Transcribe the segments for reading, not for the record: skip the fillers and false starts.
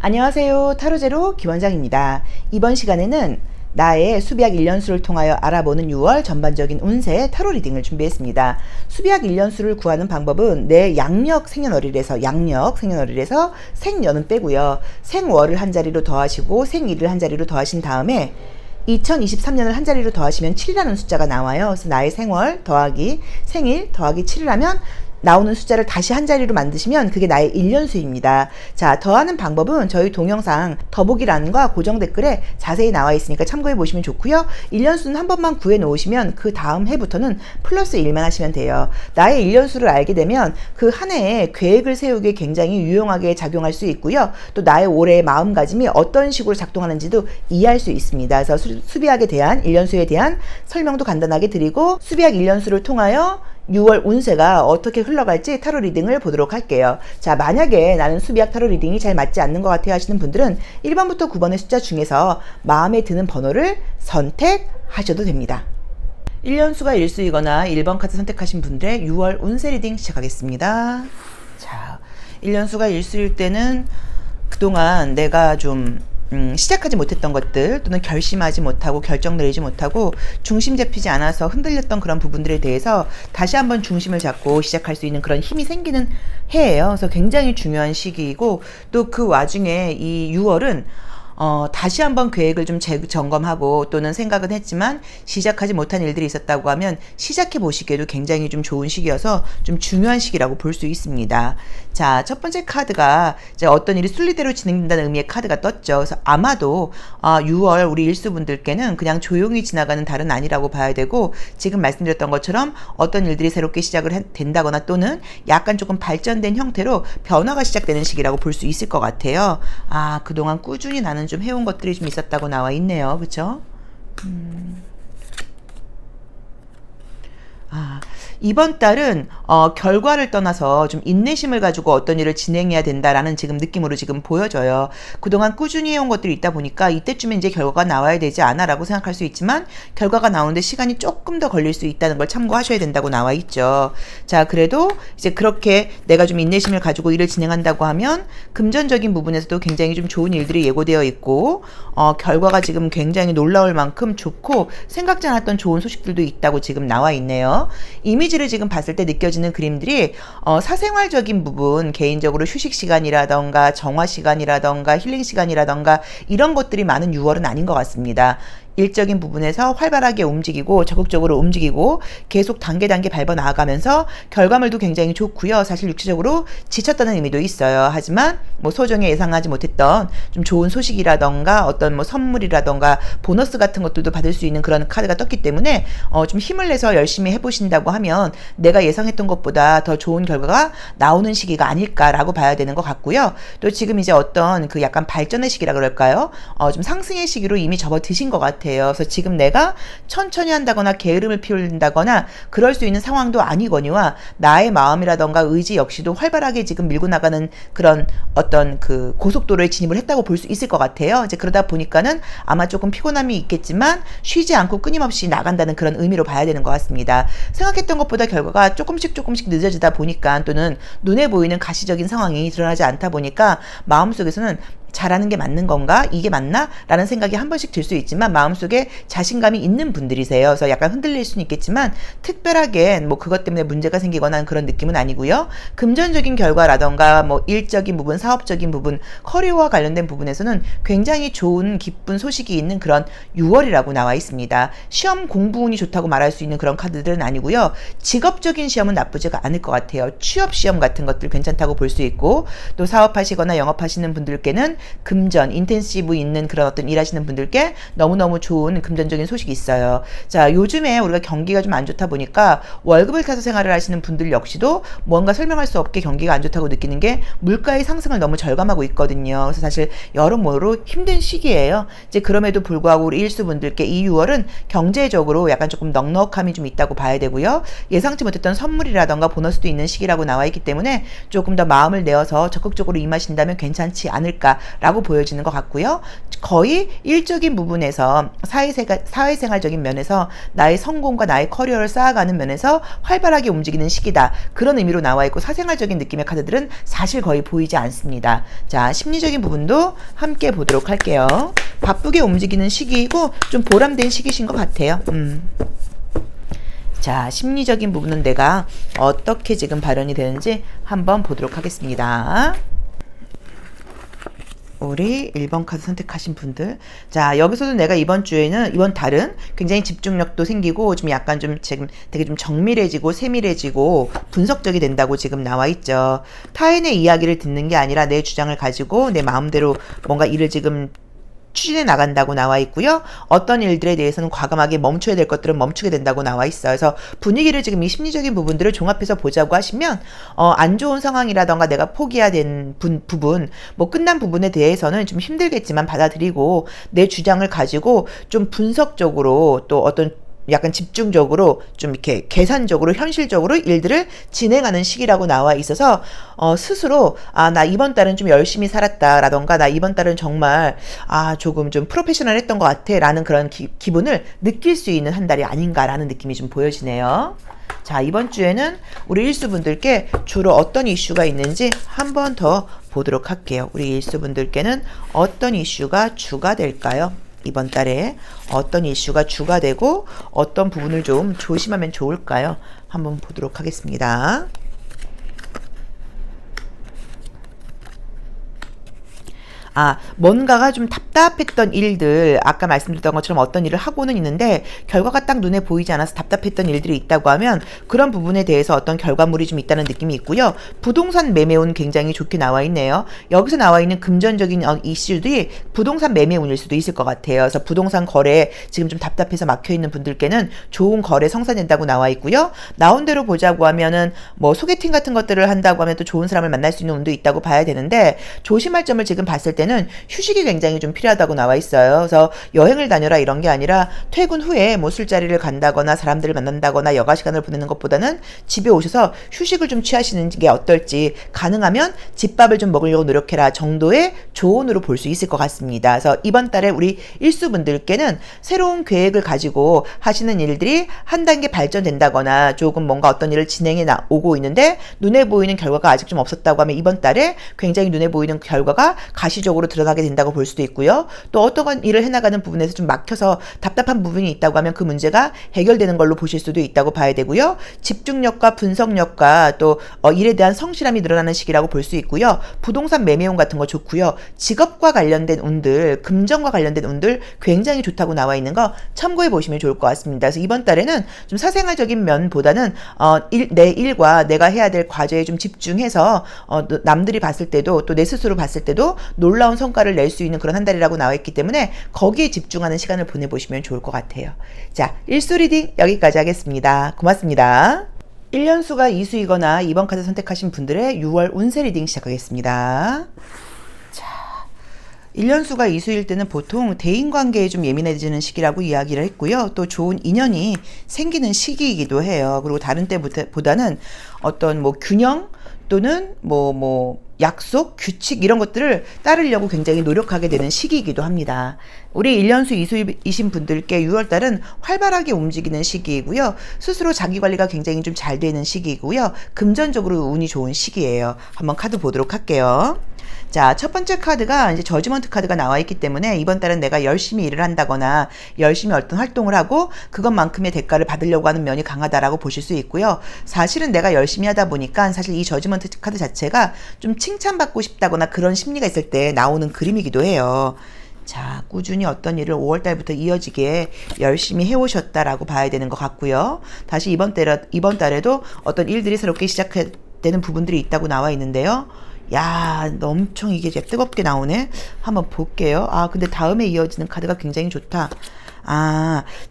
안녕하세요. 타로제로 김원장입니다. 이번 시간에는 나의 수비학 1년수를 통하여 알아보는 6월 전반적인 운세 타로 리딩을 준비했습니다. 수비학 1년수를 구하는 방법은 내 양력 생년월일에서 생년은 빼고요. 생월을 한 자리로 더하시고 생일을 한 자리로 더하신 다음에 2023년을 한 자리로 더하시면 7이라는 숫자가 나와요. 그래서 나의 생월 더하기 생일 더하기 7을 하면 나오는 숫자를 다시 한 자리로 만드시면 그게 나의 1년수입니다. 자, 더하는 방법은 저희 동영상 더보기란과 고정 댓글에 자세히 나와 있으니까 참고해 보시면 좋고요. 1년수는 한 번만 구해 놓으시면 그 다음 해부터는 플러스 1만 하시면 돼요. 나의 1년수를 알게 되면 그 한 해에 계획을 세우기에 굉장히 유용하게 작용할 수 있고요. 또 나의 올해의 마음가짐이 어떤 식으로 작동하는지도 이해할 수 있습니다. 그래서 수비학에 대한 1년수에 대한 설명도 간단하게 드리고 수비학 1년수를 통하여 6월 운세가 어떻게 흘러갈지 타로 리딩을 보도록 할게요. 자, 만약에 나는 수비학 타로 리딩이 잘 맞지 않는 것 같아요 하시는 분들은 1번부터 9번의 숫자 중에서 마음에 드는 번호를 선택하셔도 됩니다. 1년수가 1수이거나 1번 카드 선택하신 분들의 6월 운세 리딩 시작하겠습니다. 자, 1년수가 1수일 때는 그동안 내가 좀 시작하지 못했던 것들 또는 결심하지 못하고 결정 내리지 못하고 중심 잡히지 않아서 흔들렸던 그런 부분들에 대해서 다시 한번 중심을 잡고 시작할 수 있는 그런 힘이 생기는 해예요. 그래서 굉장히 중요한 시기이고 또 그 와중에 이 6월은 다시 한번 계획을 좀 재점검하고 또는 생각은 했지만 시작하지 못한 일들이 있었다고 하면 시작해 보시기에도 굉장히 좀 좋은 시기여서 좀 중요한 시기라고 볼 수 있습니다. 자, 첫 번째 카드가 이제 어떤 일이 순리대로 진행된다는 의미의 카드가 떴죠. 그래서 아마도 6월 우리 일수분들께는 그냥 조용히 지나가는 달은 아니라고 봐야 되고 지금 말씀드렸던 것처럼 어떤 일들이 새롭게 시작을 된다거나 또는 약간 조금 발전된 형태로 변화가 시작되는 시기라고 볼 수 있을 것 같아요. 그동안 꾸준히 나는 좀 해온 것들이 좀 있었다고 나와 있네요. 그쵸? 이번 달은 결과를 떠나서 좀 인내심을 가지고 어떤 일을 진행해야 된다라는 지금 느낌으로 지금 보여져요. 그동안 꾸준히 해온 것들이 있다 보니까 이때쯤에 이제 결과가 나와야 되지 않아 라고 생각할 수 있지만 결과가 나오는데 시간이 조금 더 걸릴 수 있다는 걸 참고하셔야 된다고 나와 있죠. 자, 그래도 이제 그렇게 내가 좀 인내심을 가지고 일을 진행한다고 하면 금전적인 부분에서도 굉장히 좀 좋은 일들이 예고되어 있고 결과가 지금 굉장히 놀라울 만큼 좋고 생각지 않았던 좋은 소식들도 있다고 지금 나와 있네요. 이미지를 지금 봤을 때 느껴지는 그림들이 사생활적인 부분, 개인적으로 휴식 시간이라던가 정화 시간이라던가 힐링 시간이라던가 이런 것들이 많은 6월은 아닌 것 같습니다. 일적인 부분에서 활발하게 움직이고 적극적으로 움직이고 계속 단계 밟아 나아가면서 결과물도 굉장히 좋고요. 사실 육체적으로 지쳤다는 의미도 있어요. 하지만 뭐 소정에 예상하지 못했던 좀 좋은 소식이라던가 어떤 뭐 선물이라던가 보너스 같은 것들도 받을 수 있는 그런 카드가 떴기 때문에 좀 힘을 내서 열심히 해보신다고 하면 내가 예상했던 것보다 더 좋은 결과가 나오는 시기가 아닐까라고 봐야 되는 것 같고요. 또 지금 이제 어떤 그 약간 발전의 시기라 그럴까요? 좀 상승의 시기로 이미 접어드신 것 같아요. 그래서 지금 내가 천천히 한다거나 게으름을 피운다거나 그럴 수 있는 상황도 아니거니와 나의 마음이라던가 의지 역시도 활발하게 지금 밀고 나가는 그런 어떤 그 고속도로에 진입을 했다고 볼 수 있을 것 같아요. 이제 그러다 보니까는 아마 조금 피곤함이 있겠지만 쉬지 않고 끊임없이 나간다는 그런 의미로 봐야 되는 것 같습니다. 생각했던 것보다 결과가 조금씩 늦어지다 보니까 또는 눈에 보이는 가시적인 상황이 드러나지 않다 보니까 마음속에서는 잘하는 게 맞는 건가? 이게 맞나? 라는 생각이 한 번씩 들 수 있지만 마음속에 자신감이 있는 분들이세요. 그래서 약간 흔들릴 수는 있겠지만 특별하게 뭐 그것 때문에 문제가 생기거나 하는 그런 느낌은 아니고요. 금전적인 결과라던가 뭐 일적인 부분, 사업적인 부분, 커리어와 관련된 부분에서는 굉장히 좋은 기쁜 소식이 있는 그런 6월이라고 나와 있습니다. 시험 공부 운이 좋다고 말할 수 있는 그런 카드들은 아니고요. 직업적인 시험은 나쁘지가 않을 것 같아요. 취업 시험 같은 것들 괜찮다고 볼 수 있고 또 사업하시거나 영업하시는 분들께는 금전, 인텐시브 있는 그런 어떤 일하시는 분들께 너무너무 좋은 금전적인 소식이 있어요. 자, 요즘에 우리가 경기가 좀 안 좋다 보니까 월급을 타서 생활을 하시는 분들 역시도 뭔가 설명할 수 없게 경기가 안 좋다고 느끼는 게 물가의 상승을 너무 절감하고 있거든요. 그래서 사실 여러모로 힘든 시기예요. 이제 그럼에도 불구하고 우리 일수분들께 이 6월은 경제적으로 약간 조금 넉넉함이 좀 있다고 봐야 되고요. 예상치 못했던 선물이라던가 보너스도 있는 시기라고 나와 있기 때문에 조금 더 마음을 내어서 적극적으로 임하신다면 괜찮지 않을까 된다라고 보여지는 것 같고요. 거의 일적인 부분에서 사회생활적인 면에서 나의 성공과 나의 커리어를 쌓아가는 면에서 활발하게 움직이는 시기다. 그런 의미로 나와 있고 사생활적인 느낌의 카드들은 사실 거의 보이지 않습니다. 자, 심리적인 부분도 함께 보도록 할게요. 바쁘게 움직이는 시기이고 좀 보람된 시기신 것 같아요. 자, 심리적인 부분은 내가 어떻게 지금 발현이 되는지 한번 보도록 하겠습니다. 우리 1번 카드 선택하신 분들. 자, 여기서도 내가 이번 달은 굉장히 집중력도 생기고 좀 약간 좀 지금 되게 좀 정밀해지고 세밀해지고 분석적이 된다고 지금 나와 있죠. 타인의 이야기를 듣는 게 아니라 내 주장을 가지고 내 마음대로 뭔가 일을 지금 추진해 나간다고 나와 있고요. 어떤 일들에 대해서는 과감하게 멈춰야 될 것들은 멈추게 된다고 나와 있어요. 그래서 분위기를 지금 이 심리적인 부분들을 종합해서 보자고 하시면 안 좋은 상황이라던가 내가 포기해야 된 부분, 뭐 끝난 부분에 대해서는 좀 힘들겠지만 받아들이고 내 주장을 가지고 좀 분석적으로 또 어떤 약간 집중적으로 좀 이렇게 계산적으로 현실적으로 일들을 진행하는 시기라고 나와 있어서 스스로 나 이번 달은 좀 열심히 살았다라던가 나 이번 달은 정말 조금 좀 프로페셔널했던 것 같아 라는 그런 기분을 느낄 수 있는 한 달이 아닌가라는 느낌이 좀 보여지네요. 자, 이번 주에는 우리 일수분들께 주로 어떤 이슈가 있는지 한 번 더 보도록 할게요. 우리 일수분들께는 어떤 이슈가 주가 될까요? 이번 달에 어떤 이슈가 주가 되고 어떤 부분을 좀 조심하면 좋을까요? 한번 보도록 하겠습니다. 뭔가가 좀 답답했던 일들, 아까 말씀드렸던 것처럼 어떤 일을 하고는 있는데 결과가 딱 눈에 보이지 않아서 답답했던 일들이 있다고 하면 그런 부분에 대해서 어떤 결과물이 좀 있다는 느낌이 있고요. 부동산 매매운 굉장히 좋게 나와 있네요. 여기서 나와 있는 금전적인 이슈들이 부동산 매매운일 수도 있을 것 같아요. 그래서 부동산 거래에 지금 좀 답답해서 막혀있는 분들께는 좋은 거래 성사된다고 나와 있고요. 나온 대로 보자고 하면은 뭐 소개팅 같은 것들을 한다고 하면 또 좋은 사람을 만날 수 있는 운도 있다고 봐야 되는데 조심할 점을 지금 봤을 때는 휴식이 굉장히 좀 필요하다고 나와 있어요. 그래서 여행을 다녀라 이런 게 아니라 퇴근 후에 뭐 술자리를 간다거나 사람들을 만난다거나 여가 시간을 보내는 것보다는 집에 오셔서 휴식을 좀 취하시는 게 어떨지, 가능하면 집밥을 좀 먹으려고 노력해라 정도의 조언으로 볼 수 있을 것 같습니다. 그래서 이번 달에 우리 일수분들께는 새로운 계획을 가지고 하시는 일들이 한 단계 발전된다거나 조금 뭔가 어떤 일을 진행해 오고 있는데 눈에 보이는 결과가 아직 좀 없었다고 하면 이번 달에 굉장히 눈에 보이는 결과가 가시적으로 드러나게 된다고 볼 수도 있고요. 또 어떤 일을 해나가는 부분에서 좀 막혀서 답답한 부분이 있다고 하면 그 문제가 해결되는 걸로 보실 수도 있다고 봐야 되고요. 집중력과 분석력과 또 일에 대한 성실함이 늘어나는 시기라고 볼 수 있고요. 부동산 매매운 같은 거 좋고요. 직업과 관련된 운들, 금전과 관련된 운들 굉장히 좋다고 나와 있는 거 참고해 보시면 좋을 것 같습니다. 그래서 이번 달에는 좀 사생활적인 면보다는 내 일과 내가 해야 될 과제에 좀 집중해서 남들이 봤을 때도 또 내 스스로 봤을 때도 놀라운 성과를 낼 수 있는 그런 한 달이라고 나와 있기 때문에 거기에 집중하는 시간을 보내보시면 좋을 것 같아요. 자, 일수 리딩 여기까지 하겠습니다. 고맙습니다. 1년수가 이수이거나 2번 카드 선택하신 분들의 6월 운세 리딩 시작하겠습니다. 1년수가 이수일 때는 보통 대인관계에 좀 예민해지는 시기라고 이야기를 했고요. 또 좋은 인연이 생기는 시기이기도 해요. 그리고 다른 때보다는 어떤 뭐 균형 또는 약속, 규칙 이런 것들을 따르려고 굉장히 노력하게 되는 시기이기도 합니다. 우리 1년수 이수이신 분들께 6월달은 활발하게 움직이는 시기이고요. 스스로 자기관리가 굉장히 좀 잘 되는 시기이고요. 금전적으로 운이 좋은 시기예요. 한번 카드 보도록 할게요. 자, 첫 번째 카드가 이제 저지먼트 카드가 나와 있기 때문에 이번 달은 내가 열심히 일을 한다거나 열심히 어떤 활동을 하고 그것만큼의 대가를 받으려고 하는 면이 강하다라고 보실 수 있고요. 사실은 내가 열심히 하다 보니까 사실 이 저지먼트 카드 자체가 좀 칭찬받고 싶다거나 그런 심리가 있을 때 나오는 그림이기도 해요. 자, 꾸준히 어떤 일을 5월달부터 이어지게 열심히 해오셨다라고 봐야 되는 것 같고요. 다시 이번 달에도 어떤 일들이 새롭게 시작되는 부분들이 있다고 나와 있는데요. 야, 엄청 이게 뜨겁게 나오네. 한번 볼게요. 근데 다음에 이어지는 카드가 굉장히 좋다.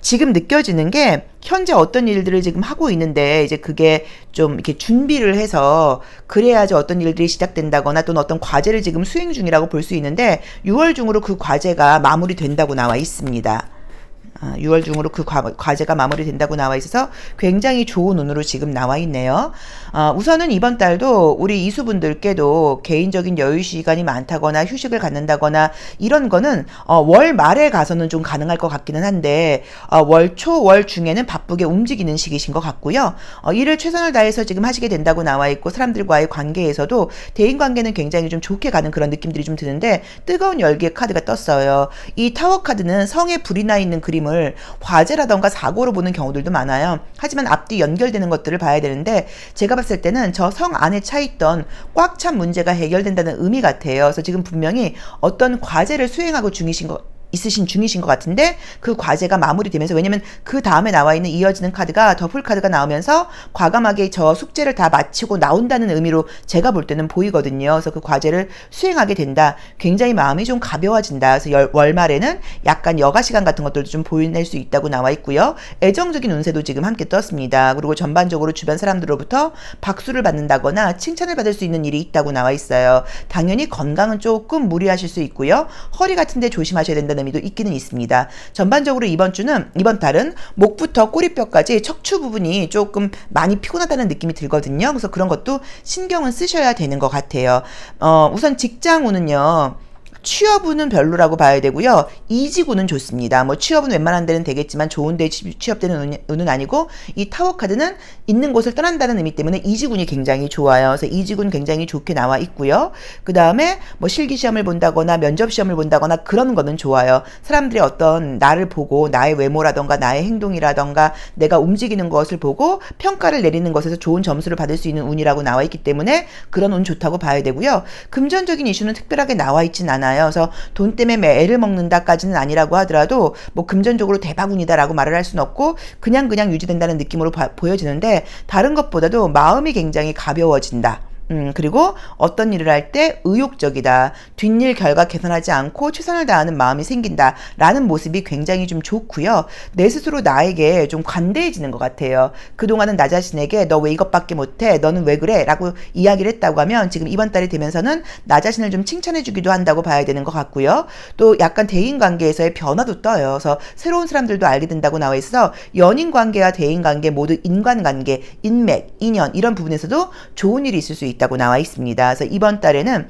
지금 느껴지는 게 현재 어떤 일들을 지금 하고 있는데 이제 그게 좀 이렇게 준비를 해서 그래야지 어떤 일들이 시작된다거나 또는 어떤 과제를 지금 수행 중이라고 볼 수 있는데 6월 중으로 그 과제가 마무리된다고 나와 있습니다. 6월 중으로 그 과제가 마무리된다고 나와 있어서 굉장히 좋은 운으로 지금 나와 있네요. 우선은 이번 달도 우리 이수분들께도 개인적인 여유 시간이 많다거나 휴식을 갖는다거나 이런 거는 월 말에 가서는 좀 가능할 것 같기는 한데 월 초, 월 중에는 바쁘게 움직이는 시기신 것 같고요. 일을 최선을 다해서 지금 하시게 된다고 나와 있고 사람들과의 관계에서도 대인관계는 굉장히 좀 좋게 가는 그런 느낌들이 좀 드는데 뜨거운 열기의 카드가 떴어요. 이 타워 카드는 성에 불이 나 있는 그림을 화재라던가 사고로 보는 경우들도 많아요. 하지만 앞뒤 연결되는 것들을 봐야 되는데 제가 봤을 때는 저 성 안에 차있던 꽉 찬 문제가 해결된다는 의미 같아요. 그래서 지금 분명히 어떤 과제를 수행하고 있으신 것 같은데 그 과제가 마무리되면서 왜냐면 그 다음에 나와 있는 이어지는 카드가 더풀 카드가 나오면서 과감하게 저 숙제를 다 마치고 나온다는 의미로 제가 볼 때는 보이거든요. 그래서 그 과제를 수행하게 된다. 굉장히 마음이 좀 가벼워진다. 그래서 월말에는 약간 여가 시간 같은 것들도 좀 보여낼 수 있다고 나와 있고요. 애정적인 운세도 지금 함께 떴습니다. 그리고 전반적으로 주변 사람들로부터 박수를 받는다거나 칭찬을 받을 수 있는 일이 있다고 나와 있어요. 당연히 건강은 조금 무리하실 수 있고요. 허리 같은 데 조심하셔야 된다는 의미도 있기는 있습니다. 전반적으로 이번 달은 목부터 꼬리뼈까지 척추 부분이 조금 많이 피곤하다는 느낌이 들거든요. 그래서 그런 것도 신경은 쓰셔야 되는 것 같아요. 우선 직장운은요. 취업운은 별로라고 봐야 되고요. 이직운은 좋습니다. 뭐 취업은 웬만한 데는 되겠지만 좋은 데 취업되는 운은 아니고 이 타워 카드는 있는 곳을 떠난다는 의미 때문에 이직운이 굉장히 좋아요. 그래서 이직운 굉장히 좋게 나와 있고요. 그 다음에 뭐 실기시험을 본다거나 면접시험을 본다거나 그런 거는 좋아요. 사람들이 어떤 나를 보고 나의 외모라던가 나의 행동이라던가 내가 움직이는 것을 보고 평가를 내리는 것에서 좋은 점수를 받을 수 있는 운이라고 나와 있기 때문에 그런 운 좋다고 봐야 되고요. 금전적인 이슈는 특별하게 나와 있진 않아요. 그래서 돈 때문에 애를 먹는다까지는 아니라고 하더라도 뭐 금전적으로 대박운이다라고 말을 할 수는 없고 그냥 유지된다는 느낌으로 보여지는데 다른 것보다도 마음이 굉장히 가벼워진다. 그리고 어떤 일을 할 때 의욕적이다. 뒷일 결과 개선하지 않고 최선을 다하는 마음이 생긴다. 라는 모습이 굉장히 좀 좋고요. 내 스스로 나에게 좀 관대해지는 것 같아요. 그동안은 나 자신에게 너 왜 이것밖에 못해? 너는 왜 그래? 라고 이야기를 했다고 하면 지금 이번 달이 되면서는 나 자신을 좀 칭찬해주기도 한다고 봐야 되는 것 같고요. 또 약간 대인관계에서의 변화도 떠요. 그래서 새로운 사람들도 알게 된다고 나와 있어서 연인관계와 대인관계 모두 인간관계, 인맥, 인연 이런 부분에서도 좋은 일이 있을 수 있다고 나와 있습니다. 그래서 이번 달에는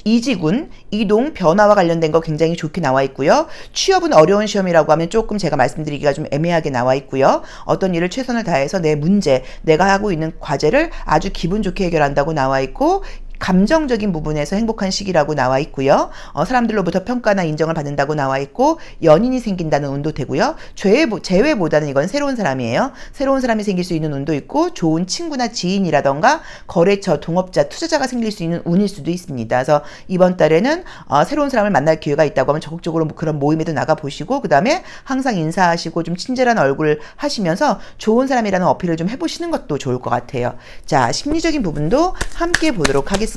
이직운, 이동, 변화와 관련된 거 굉장히 좋게 나와 있고요. 취업은 어려운 시험이라고 하면 조금 제가 말씀드리기가 좀 애매하게 나와 있고요. 어떤 일을 최선을 다해서 내 문제, 내가 하고 있는 과제를 아주 기분 좋게 해결한다고 나와 있고 감정적인 부분에서 행복한 시기라고 나와 있고요. 사람들로부터 평가나 인정을 받는다고 나와 있고 연인이 생긴다는 운도 되고요. 재회보다는 이건 새로운 사람이에요. 새로운 사람이 생길 수 있는 운도 있고 좋은 친구나 지인이라던가 거래처, 동업자, 투자자가 생길 수 있는 운일 수도 있습니다. 그래서 이번 달에는 새로운 사람을 만날 기회가 있다고 하면 적극적으로 그런 모임에도 나가보시고 그 다음에 항상 인사하시고 좀 친절한 얼굴 하시면서 좋은 사람이라는 어필을 좀 해보시는 것도 좋을 것 같아요. 자, 심리적인 부분도 함께 보도록 하겠습니다.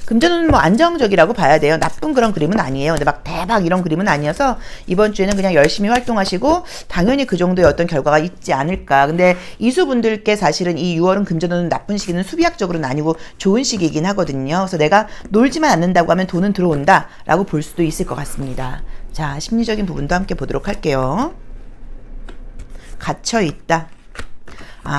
금전운은 뭐 안정적이라고 봐야 돼요. 나쁜 그런 그림은 아니에요. 근데 막 대박 이런 그림은 아니어서 이번 주에는 그냥 열심히 활동하시고 당연히 그 정도의 어떤 결과가 있지 않을까. 근데 이수분들께 사실은 이 6월은 금전운은 나쁜 시기는 수비학적으로는 아니고 좋은 시기이긴 하거든요. 그래서 내가 놀지만 않는다고 하면 돈은 들어온다 라고 볼 수도 있을 것 같습니다. 자, 심리적인 부분도 함께 보도록 할게요. 갇혀있다.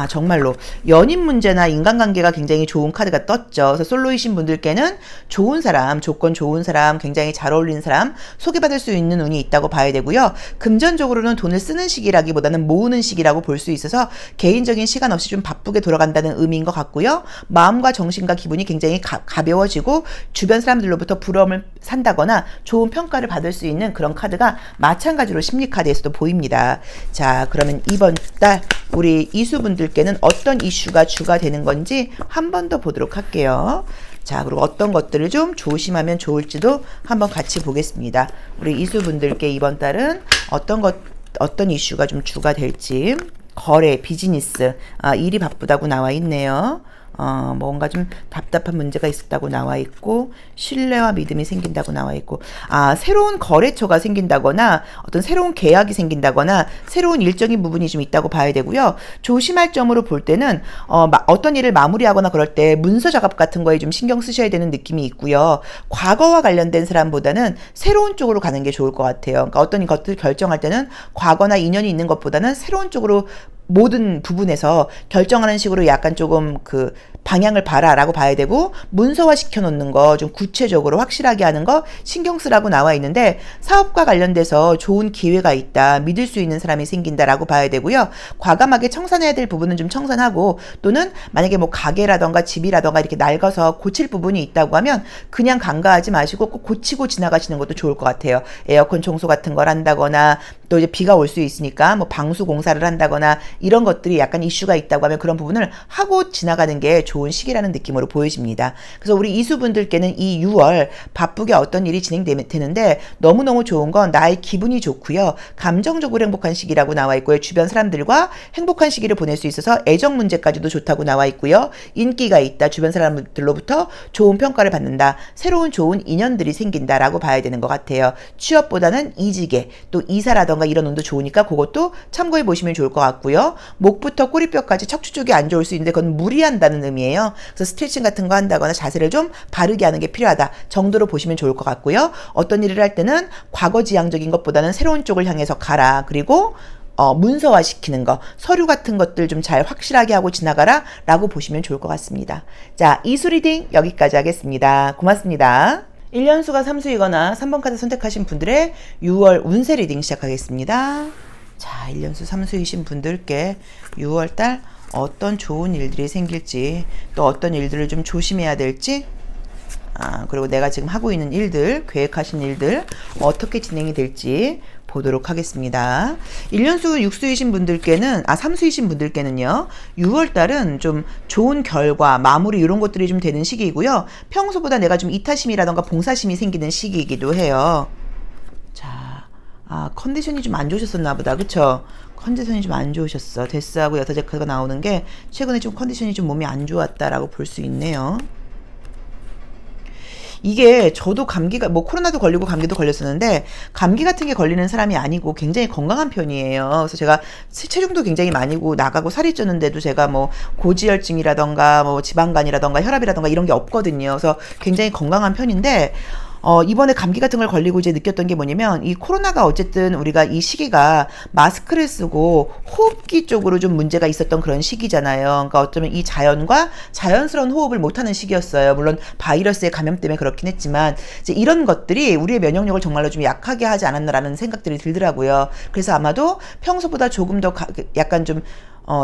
정말로 연인 문제나 인간관계가 굉장히 좋은 카드가 떴죠. 그래서 솔로이신 분들께는 좋은 사람, 조건 좋은 사람, 굉장히 잘 어울리는 사람 소개받을 수 있는 운이 있다고 봐야 되고요. 금전적으로는 돈을 쓰는 시기라기보다는 모으는 시기라고 볼 수 있어서 개인적인 시간 없이 좀 바쁘게 돌아간다는 의미인 것 같고요. 마음과 정신과 기분이 굉장히 가벼워지고 주변 사람들로부터 부러움을 산다거나 좋은 평가를 받을 수 있는 그런 카드가 마찬가지로 심리카드에서도 보입니다. 자, 그러면 이번 달 우리 이수분들께는 어떤 이슈가 주가 되는 건지 한 번 더 보도록 할게요. 자, 그리고 어떤 것들을 좀 조심하면 좋을지도 한번 같이 보겠습니다. 우리 이수분들께 이번 달은 어떤 이슈가 좀 주가 될지. 거래, 비즈니스, 일이 바쁘다고 나와 있네요. 뭔가 좀 답답한 문제가 있었다고 나와 있고, 신뢰와 믿음이 생긴다고 나와 있고, 새로운 거래처가 생긴다거나 어떤 새로운 계약이 생긴다거나 새로운 일적인 부분이 좀 있다고 봐야 되고요. 조심할 점으로 볼 때는 어떤 일을 마무리하거나 그럴 때 문서 작업 같은 거에 좀 신경 쓰셔야 되는 느낌이 있고요. 과거와 관련된 사람보다는 새로운 쪽으로 가는 게 좋을 것 같아요. 그러니까 어떤 것들을 결정할 때는 과거나 인연이 있는 것보다는 새로운 쪽으로 모든 부분에서 결정하는 식으로 약간 조금 그 방향을 봐라라고 봐야 되고, 문서화 시켜놓는 거 좀 구체적으로 확실하게 하는 거 신경 쓰라고 나와 있는데, 사업과 관련돼서 좋은 기회가 있다, 믿을 수 있는 사람이 생긴다라고 봐야 되고요. 과감하게 청산해야 될 부분은 좀 청산하고, 또는 만약에 뭐 가게라던가 집이라던가 이렇게 낡아서 고칠 부분이 있다고 하면 그냥 간과하지 마시고 꼭 고치고 지나가시는 것도 좋을 것 같아요. 에어컨 청소 같은 걸 한다거나, 또 이제 비가 올 수 있으니까 뭐 방수 공사를 한다거나 이런 것들이 약간 이슈가 있다고 하면 그런 부분을 하고 지나가는 게 좋은 시기라는 느낌으로 보여집니다. 그래서 우리 이수분들께는 이 6월 바쁘게 어떤 일이 진행되는데, 너무너무 좋은 건 나의 기분이 좋고요. 감정적으로 행복한 시기라고 나와 있고요. 주변 사람들과 행복한 시기를 보낼 수 있어서 애정 문제까지도 좋다고 나와 있고요. 인기가 있다. 주변 사람들로부터 좋은 평가를 받는다. 새로운 좋은 인연들이 생긴다라고 봐야 되는 것 같아요. 취업보다는 이직에, 또 이사라던가 이런 운도 좋으니까 그것도 참고해 보시면 좋을 것 같고요. 목부터 꼬리뼈까지 척추 쪽이 안 좋을 수 있는데 그건 무리한다는 의미예요. 그래서 스트레칭 같은 거 한다거나 자세를 좀 바르게 하는 게 필요하다 정도로 보시면 좋을 것 같고요. 어떤 일을 할 때는 과거지향적인 것보다는 새로운 쪽을 향해서 가라. 그리고 문서화 시키는 거, 서류 같은 것들 좀 잘 확실하게 하고 지나가라 라고 보시면 좋을 것 같습니다. 자, 이수 리딩 여기까지 하겠습니다. 고맙습니다. 1년수가 3수이거나 3번 카드 선택하신 분들의 6월 운세 리딩 시작하겠습니다. 자, 1년수 3수이신 분들께 6월달 어떤 좋은 일들이 생길지, 또 어떤 일들을 좀 조심해야 될지, 그리고 내가 지금 하고 있는 일들, 계획하신 일들 어떻게 진행이 될지 보도록 하겠습니다. 1년수 6수이신 분들께는, 3수이신 분들께는요, 6월달은 좀 좋은 결과, 마무리 이런 것들이 좀 되는 시기이고요. 평소보다 내가 좀 이타심이라던가 봉사심이 생기는 시기이기도 해요. 자, 컨디션이 좀 안 좋으셨었나 보다. 그쵸? 컨디션이 좀 안 좋으셨어. 데스하고 여타제크가 나오는 게 최근에 좀 컨디션이 좀 몸이 안 좋았다라고 볼 수 있네요. 이게 저도 감기가, 뭐 코로나도 걸리고 감기도 걸렸었는데, 감기 같은 게 걸리는 사람이 아니고 굉장히 건강한 편이에요. 그래서 제가 체중도 굉장히 많이 나가고 살이 쪘는데도 제가 뭐 고지혈증이라던가 뭐 지방간이라던가 혈압이라던가 이런 게 없거든요. 그래서 굉장히 건강한 편인데, 이번에 감기 같은 걸 걸리고 이제 느꼈던 게 뭐냐면, 이 코로나가 어쨌든 우리가 이 시기가 마스크를 쓰고 호흡기 쪽으로 좀 문제가 있었던 그런 시기잖아요. 그러니까 어쩌면 이 자연과 자연스러운 호흡을 못하는 시기였어요. 물론 바이러스의 감염 때문에 그렇긴 했지만, 이제 이런 것들이 우리의 면역력을 정말로 좀 약하게 하지 않았나라는 생각들이 들더라고요. 그래서 아마도 평소보다 조금 더 약간 좀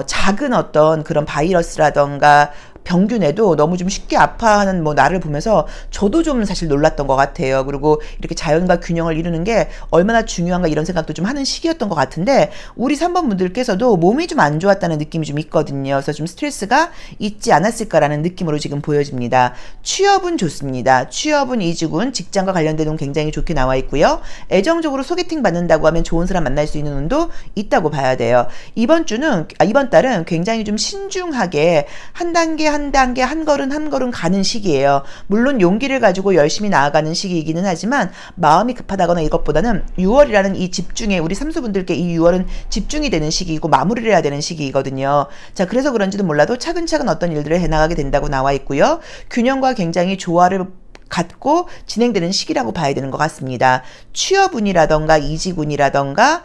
작은 어떤 그런 바이러스라던가 병균에도 너무 좀 쉽게 아파하는 뭐 나를 보면서 저도 좀 사실 놀랐던 것 같아요. 그리고 이렇게 자연과 균형을 이루는 게 얼마나 중요한가 이런 생각도 좀 하는 시기였던 것 같은데, 우리 3번 분들께서도 몸이 좀 안 좋았다는 느낌이 좀 있거든요. 그래서 좀 스트레스가 있지 않았을까라는 느낌으로 지금 보여집니다. 취업은 좋습니다. 취업은 이직운, 직장과 관련된 운 굉장히 좋게 나와 있고요. 애정적으로 소개팅 받는다고 하면 좋은 사람 만날 수 있는 운도 있다고 봐야 돼요. 이번 달은 굉장히 좀 신중하게 한 단계 한 걸음 가는 시기예요. 물론 용기를 가지고 열심히 나아가는 시기이기는 하지만, 마음이 급하다거나 이것보다는 6월이라는 이 집중에, 우리 삼수분들께 이 6월은 집중이 되는 시기이고 마무리를 해야 되는 시기이거든요. 자, 그래서 그런지도 몰라도 차근차근 어떤 일들을 해나가게 된다고 나와 있고요. 균형과 굉장히 조화를 갖고 진행되는 시기라고 봐야 되는 것 같습니다. 취업운이라던가 이직운이라던가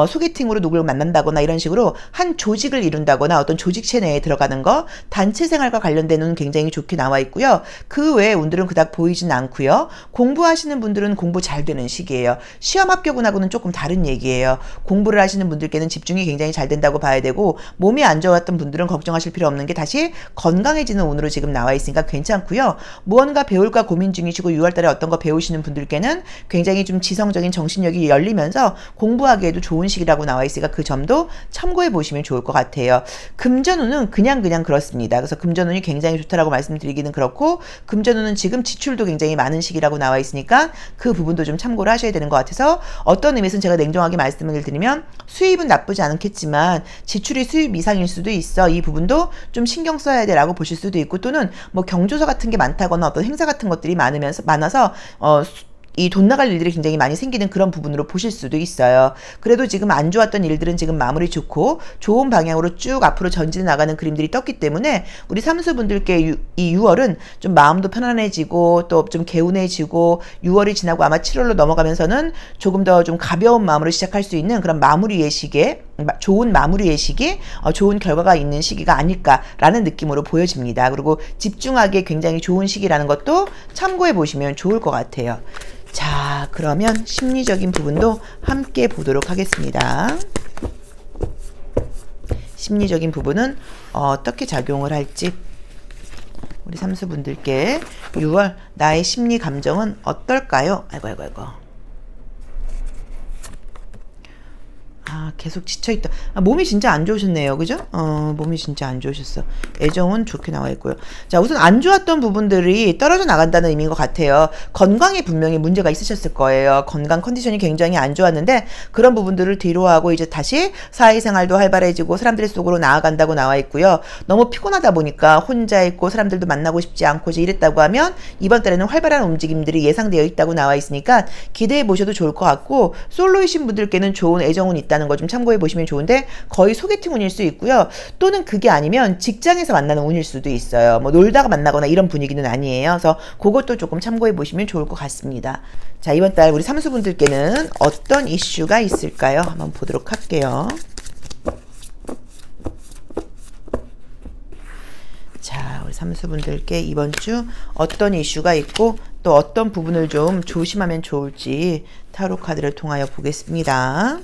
소개팅으로 누구를 만난다거나 이런 식으로 한 조직을 이룬다거나 어떤 조직체 내에 들어가는 거, 단체 생활과 관련된 운 굉장히 좋게 나와 있고요. 그 외의 운들은 그닥 보이진 않고요. 공부하시는 분들은 공부 잘 되는 시기예요. 시험 합격운하고는 조금 다른 얘기예요. 공부를 하시는 분들께는 집중이 굉장히 잘 된다고 봐야 되고, 몸이 안 좋았던 분들은 걱정하실 필요 없는 게 다시 건강해지는 운으로 지금 나와 있으니까 괜찮고요. 무언가 배울까 고민 고민 중이시고 6월달에 어떤 거 배우시는 분들께는 굉장히 좀 지성적인 정신력이 열리면서 공부하기에도 좋은 시기라고 나와 있으니까 그 점도 참고해 보시면 좋을 것 같아요. 금전운은 그냥 그렇습니다. 그래서 금전운이 굉장히 좋다라고 말씀드리기는 그렇고, 금전운은 지금 지출도 굉장히 많은 시기라고 나와 있으니까 그 부분도 좀 참고를 하셔야 되는 것 같아서, 어떤 의미에서는 제가 냉정하게 말씀을 드리면 수입은 나쁘지 않겠지만 지출이 수입 이상일 수도 있어. 이 부분도 좀 신경 써야 돼라고 보실 수도 있고, 또는 뭐 경조사 같은 게 많다거나 어떤 행사 같은 것들이 많아서 이 돈 나갈 일들이 굉장히 많이 생기는 그런 부분으로 보실 수도 있어요. 그래도 지금 안 좋았던 일들은 지금 마무리 좋고 좋은 방향으로 쭉 앞으로 전진해 나가는 그림들이 떴기 때문에, 우리 삼수분들께 이 6월은 좀 마음도 편안해지고 또 좀 개운해지고, 6월이 지나고 아마 7월로 넘어가면서는 조금 더 좀 가벼운 마음으로 시작할 수 있는 그런 마무리의 시기에, 좋은 마무리의 시기, 좋은 결과가 있는 시기가 아닐까라는 느낌으로 보여집니다. 그리고 집중하기에 굉장히 좋은 시기라는 것도 참고해 보시면 좋을 것 같아요. 자, 그러면 심리적인 부분도 함께 보도록 하겠습니다. 심리적인 부분은 어떻게 작용을 할지, 우리 삼수분들께 6월 나의 심리 감정은 어떨까요? 아이고. 계속 지쳐있다. 몸이 진짜 안 좋으셨네요. 그죠? 몸이 진짜 안 좋으셨어. 애정은 좋게 나와 있고요. 자, 우선 안 좋았던 부분들이 떨어져 나간다는 의미인 것 같아요. 건강에 분명히 문제가 있으셨을 거예요. 건강 컨디션이 굉장히 안 좋았는데, 그런 부분들을 뒤로하고 이제 다시 사회생활도 활발해지고 사람들 속으로 나아간다고 나와 있고요. 너무 피곤하다 보니까 혼자 있고 사람들도 만나고 싶지 않고 이제 이랬다고 하면, 이번 달에는 활발한 움직임들이 예상되어 있다고 나와 있으니까 기대해 보셔도 좋을 것 같고, 솔로이신 분들께는 좋은 애정은 있다는 거 좀 참고해 보시면 좋은데, 거의 소개팅 운일 수 있고요. 또는 그게 아니면 직장에서 만나는 운일 수도 있어요. 뭐 놀다가 만나거나 이런 분위기는 아니에요. 그래서 그것도 조금 참고해 보시면 좋을 것 같습니다. 자, 이번 달 우리 삼수분들께는 어떤 이슈가 있을까요? 한번 보도록 할게요. 자, 우리 삼수분들께 이번 주 어떤 이슈가 있고 또 어떤 부분을 좀 조심하면 좋을지 타로 카드를 통하여 보겠습니다.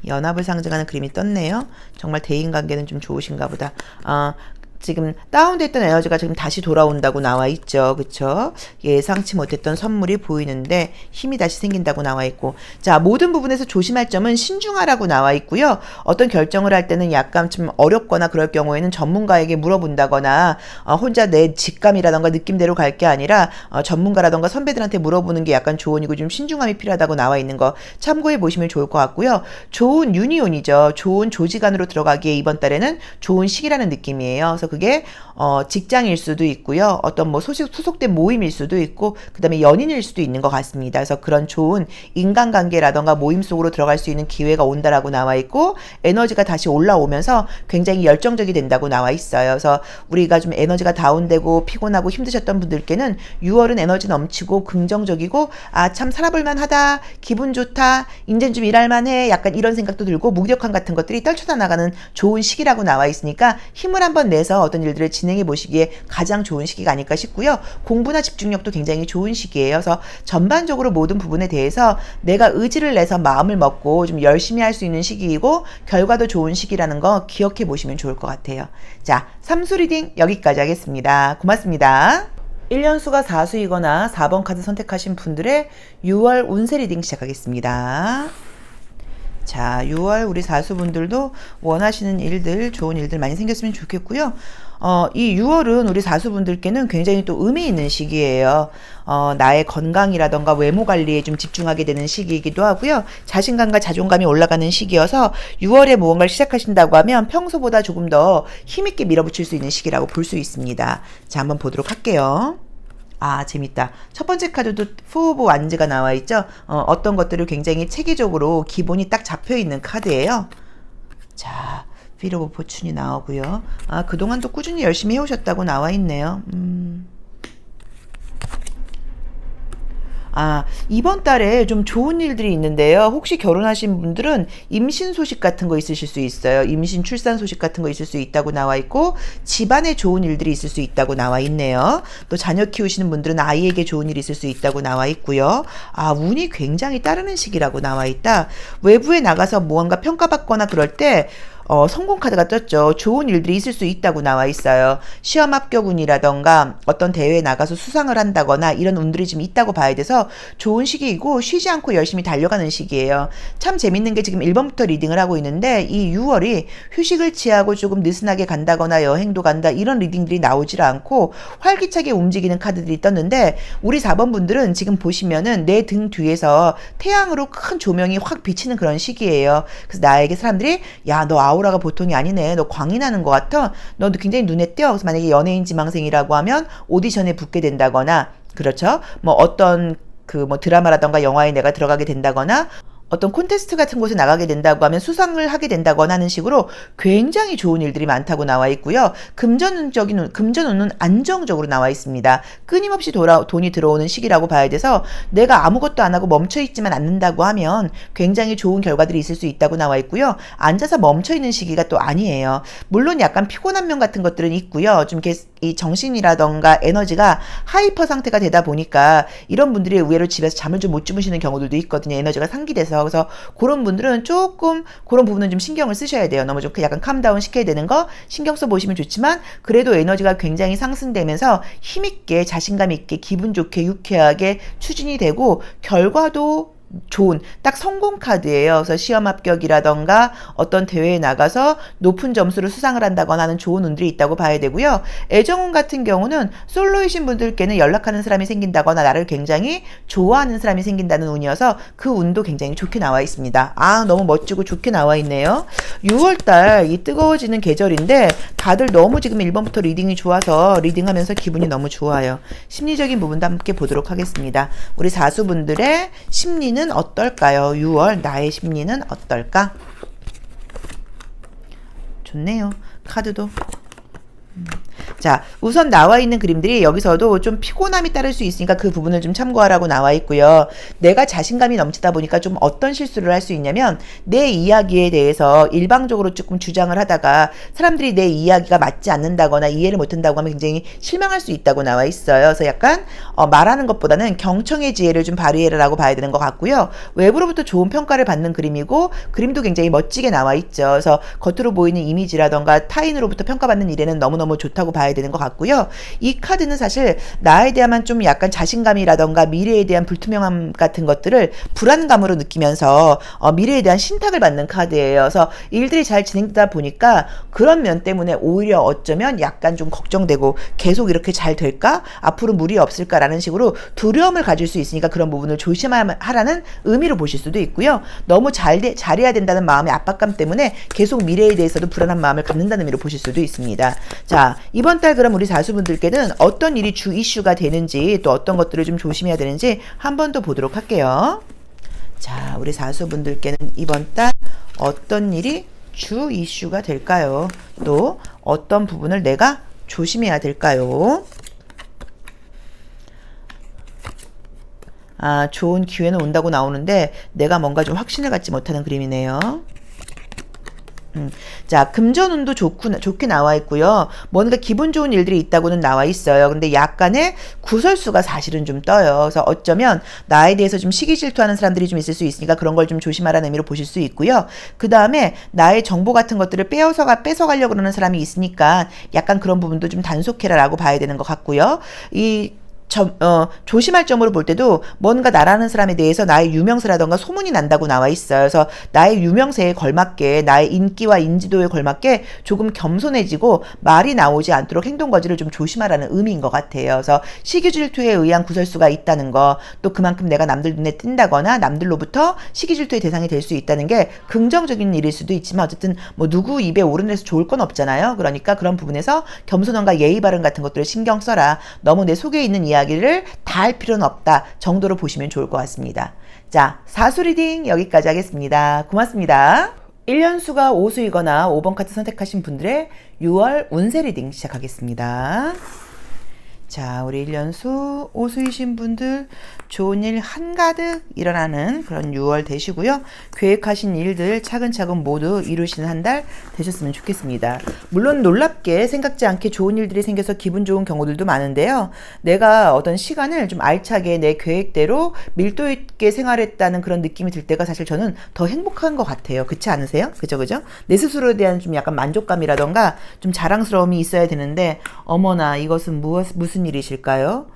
연합을 상징하는 그림이 떴네요. 정말 대인관계는 좀 좋으신가 보다. 지금 다운됐던 에너지가 지금 다시 돌아온다고 나와 있죠. 그쵸? 예상치 못했던 선물이 보이는데 힘이 다시 생긴다고 나와 있고, 자, 모든 부분에서 조심할 점은 신중하라고 나와 있고요. 어떤 결정을 할 때는 약간 좀 어렵거나 그럴 경우에는 전문가에게 물어본다거나, 혼자 내 직감이라던가 느낌대로 갈 게 아니라 전문가라던가 선배들한테 물어보는 게 약간 조언이고, 좀 신중함이 필요하다고 나와 있는 거 참고해 보시면 좋을 것 같고요. 좋은 유니온이죠. 좋은 조직 안으로 들어가기에 이번 달에는 좋은 시기라는 느낌이에요. 그래서 그게 직장일 수도 있고요. 어떤 뭐 소속된 모임일 수도 있고, 그 다음에 연인일 수도 있는 것 같습니다. 그래서 그런 좋은 인간관계라던가 모임 속으로 들어갈 수 있는 기회가 온다라고 나와 있고, 에너지가 다시 올라오면서 굉장히 열정적이 된다고 나와 있어요. 그래서 우리가 좀 에너지가 다운되고 피곤하고 힘드셨던 분들께는 6월은 에너지 넘치고 긍정적이고, 참 살아볼만 하다, 기분 좋다, 인젠 좀 일할만 해, 약간 이런 생각도 들고 무기력함 같은 것들이 떨쳐져 나가는 좋은 시기라고 나와 있으니까 힘을 한번 내서 어떤 일들을 진행해 보시기에 가장 좋은 시기가 아닐까 싶고요. 공부나 집중력도 굉장히 좋은 시기예요. 그래서 전반적으로 모든 부분에 대해서 내가 의지를 내서 마음을 먹고 좀 열심히 할 수 있는 시기이고, 결과도 좋은 시기라는 거 기억해 보시면 좋을 것 같아요. 자, 삼수 리딩 여기까지 하겠습니다. 고맙습니다. 1년수가 4수이거나 4번 카드 선택하신 분들의 6월 운세 리딩 시작하겠습니다. 자, 6월 우리 사수분들도 원하시는 일들, 좋은 일들 많이 생겼으면 좋겠고요. 이 6월은 우리 사수분들께는 굉장히 또 의미 있는 시기예요. 나의 건강이라던가 외모 관리에 좀 집중하게 되는 시기이기도 하고요. 자신감과 자존감이 올라가는 시기여서 6월에 무언가를 시작하신다고 하면 평소보다 조금 더 힘있게 밀어붙일 수 있는 시기라고 볼 수 있습니다. 자, 한번 보도록 할게요. 재밌다. 첫 번째 카드도 후보 완즈가 나와 있죠. 어떤 것들을 굉장히 체계적으로 기본이 딱 잡혀 있는 카드예요. 자, 필 오브 포춘이 나오고요. 그동안 또 꾸준히 열심히 해오셨다고 나와 있네요. 이번 달에 좀 좋은 일들이 있는데요. 혹시 결혼하신 분들은 임신 소식 같은 거 있으실 수 있어요. 임신 출산 소식 같은 거 있을 수 있다고 나와 있고, 집안에 좋은 일들이 있을 수 있다고 나와 있네요. 또 자녀 키우시는 분들은 아이에게 좋은 일이 있을 수 있다고 나와 있고요. 운이 굉장히 따르는 시기라고 나와 있다. 외부에 나가서 무언가 평가받거나 그럴 때 성공 카드가 떴죠. 좋은 일들이 있을 수 있다고 나와 있어요. 시험 합격운이라던가 어떤 대회에 나가서 수상을 한다거나 이런 운들이 좀 있다고 봐야 돼서 좋은 시기이고 쉬지 않고 열심히 달려가는 시기예요. 참 재밌는 게 지금 1번부터 리딩을 하고 있는데 이 6월이 휴식을 취하고 조금 느슨하게 간다거나 여행도 간다 이런 리딩들이 나오질 않고 활기차게 움직이는 카드들이 떴는데 우리 4번 분들은 지금 보시면은 내 등 뒤에서 태양으로 큰 조명이 확 비치는 그런 시기예요. 그래서 나에게 사람들이 야, 너 아우라가 보통이 아니네. 너 광이 나는 것 같아. 너도 굉장히 눈에 띄어. 그래서 만약에 연예인 지망생이라고 하면 오디션에 붙게 된다거나 그렇죠. 뭐 어떤 그 뭐 드라마라던가 영화에 내가 들어가게 된다거나 어떤 콘테스트 같은 곳에 나가게 된다고 하면 수상을 하게 된다거나 하는 식으로 굉장히 좋은 일들이 많다고 나와 있고요. 금전운은 안정적으로 나와 있습니다. 끊임없이 돈이 들어오는 시기라고 봐야 돼서 내가 아무것도 안 하고 멈춰있지만 않는다고 하면 굉장히 좋은 결과들이 있을 수 있다고 나와 있고요. 앉아서 멈춰있는 시기가 또 아니에요. 물론 약간 피곤한 면 같은 것들은 있고요. 좀 이렇게 이 정신이라던가 에너지가 하이퍼 상태가 되다 보니까 이런 분들이 의외로 집에서 잠을 좀 못 주무시는 경우들도 있거든요. 에너지가 상기돼서. 그래서 그런 분들은 조금 그런 부분은 좀 신경을 쓰셔야 돼요. 너무 좀 약간 캄다운 시켜야 되는 거 신경 써 보시면 좋지만 그래도 에너지가 굉장히 상승되면서 힘있게 자신감 있게 기분 좋게 유쾌하게 추진이 되고 결과도 좋은 딱 성공 카드예요. 그래서 시험 합격이라던가 어떤 대회에 나가서 높은 점수를 수상을 한다거나 하는 좋은 운들이 있다고 봐야 되고요. 애정운 같은 경우는 솔로이신 분들께는 연락하는 사람이 생긴다거나 나를 굉장히 좋아하는 사람이 생긴다는 운이어서 그 운도 굉장히 좋게 나와 있습니다. 아, 너무 멋지고 좋게 나와 있네요. 6월달 이 뜨거워지는 계절인데 다들 너무 지금 1번부터 리딩이 좋아서 리딩하면서 기분이 너무 좋아요. 심리적인 부분도 함께 보도록 하겠습니다. 우리 사수분들의 심리는 어떨까요? 6월 나의 심리는 어떨까? 좋네요. 카드도. 자, 우선 나와 있는 그림들이 여기서도 좀 피곤함이 따를 수 있으니까 그 부분을 좀 참고하라고 나와 있고요. 내가 자신감이 넘치다 보니까 좀 어떤 실수를 할 수 있냐면 내 이야기에 대해서 일방적으로 조금 주장을 하다가 사람들이 내 이야기가 맞지 않는다거나 이해를 못한다고 하면 굉장히 실망할 수 있다고 나와 있어요. 그래서 약간 말하는 것보다는 경청의 지혜를 좀 발휘해라라고 봐야 되는 것 같고요. 외부로부터 좋은 평가를 받는 그림이고 그림도 굉장히 멋지게 나와 있죠. 그래서 겉으로 보이는 이미지라던가 타인으로부터 평가받는 일에는 너무너무 좋다고 봐야 되는 것 같고요. 이 카드는 사실 나에 대한 좀 약간 자신감이라던가 미래에 대한 불투명함 같은 것들을 불안감으로 느끼면서 미래에 대한 신탁을 받는 카드예요. 그래서 일들이 잘 진행되다 보니까 그런 면 때문에 오히려 어쩌면 약간 좀 걱정되고 계속 이렇게 잘 될까? 앞으로 무리 없을까라는 식으로 두려움을 가질 수 있으니까 그런 부분을 조심하라는 의미로 보실 수도 있고요. 너무 잘해야 된다는 마음의 압박감 때문에 계속 미래에 대해서도 불안한 마음을 갖는다는 의미로 보실 수도 있습니다. 자, 이번 달 그럼 우리 사수분들께는 어떤 일이 주 이슈가 되는지 또 어떤 것들을 좀 조심해야 되는지 한 번 더 보도록 할게요. 자, 우리 사수분들께는 이번 달 어떤 일이 주 이슈가 될까요? 또 어떤 부분을 내가 조심해야 될까요? 아, 좋은 기회는 온다고 나오는데 내가 뭔가 좀 확신을 갖지 못하는 그림이네요. 자, 금전운도 좋게 나와 있고요. 뭔가 기분 좋은 일들이 있다고는 나와 있어요. 근데 약간의 구설수가 사실은 좀 떠요. 그래서 어쩌면 나에 대해서 좀 시기 질투하는 사람들이 좀 있을 수 있으니까 그런 걸 좀 조심하라는 의미로 보실 수 있고요. 그 다음에 나의 정보 같은 것들을 뺏어가려고 그러는 사람이 있으니까 약간 그런 부분도 좀 단속해라라고 봐야 되는 것 같고요. 조심할 점으로 볼 때도 뭔가 나라는 사람에 대해서 나의 유명세라던가 소문이 난다고 나와 있어요. 그래서 나의 유명세에 걸맞게 나의 인기와 인지도에 걸맞게 조금 겸손해지고 말이 나오지 않도록 행동거지를 좀 조심하라는 의미인 것 같아요. 그래서 시기질투에 의한 구설수가 있다는 거, 또 그만큼 내가 남들 눈에 띈다거나 남들로부터 시기질투의 대상이 될 수 있다는 게 긍정적인 일일 수도 있지만 어쨌든 뭐 누구 입에 오르내서 좋을 건 없잖아요. 그러니까 그런 부분에서 겸손함과 예의 바른 같은 것들을 신경 써라. 너무 내 속에 있는 이야기를 다 할 필요는 없다 정도로 보시면 좋을 것 같습니다. 자, 사수 리딩 여기까지 하겠습니다. 고맙습니다. 1년수가 5수이거나 5번 카드 선택하신 분들의 6월 운세 리딩 시작하겠습니다. 자, 우리 1년수 오수이신 분들 좋은 일 한가득 일어나는 그런 6월 되시고요. 계획하신 일들 차근차근 모두 이루시는 한 달 되셨으면 좋겠습니다. 물론 놀랍게 생각지 않게 좋은 일들이 생겨서 기분 좋은 경우들도 많은데요. 내가 어떤 시간을 좀 알차게 내 계획대로 밀도 있게 생활했다는 그런 느낌이 들 때가 사실 저는 더 행복한 것 같아요. 그렇지 않으세요? 그죠? 내 스스로에 대한 좀 약간 만족감이라던가 좀 자랑스러움이 있어야 되는데 어머나 이것은 무슨 일이실까요?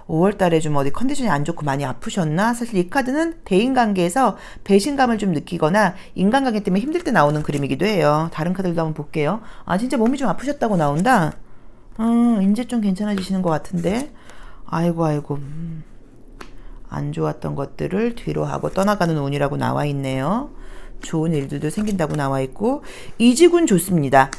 5월 달에 좀 어디 컨디션이 안 좋고 많이 아프셨나? 사실 이 카드는 대인관계에서 배신감을 좀 느끼거나 인간관계 때문에 힘들 때 나오는 그림이기도 해요. 다른 카드들도 한번 볼게요. 진짜 몸이 좀 아프셨다고 나온다? 이제 좀 괜찮아지시는 것 같은데? 아이고. 안 좋았던 것들을 뒤로 하고 떠나가는 운이라고 나와 있네요. 좋은 일들도 생긴다고 나와 있고 이직운 좋습니다.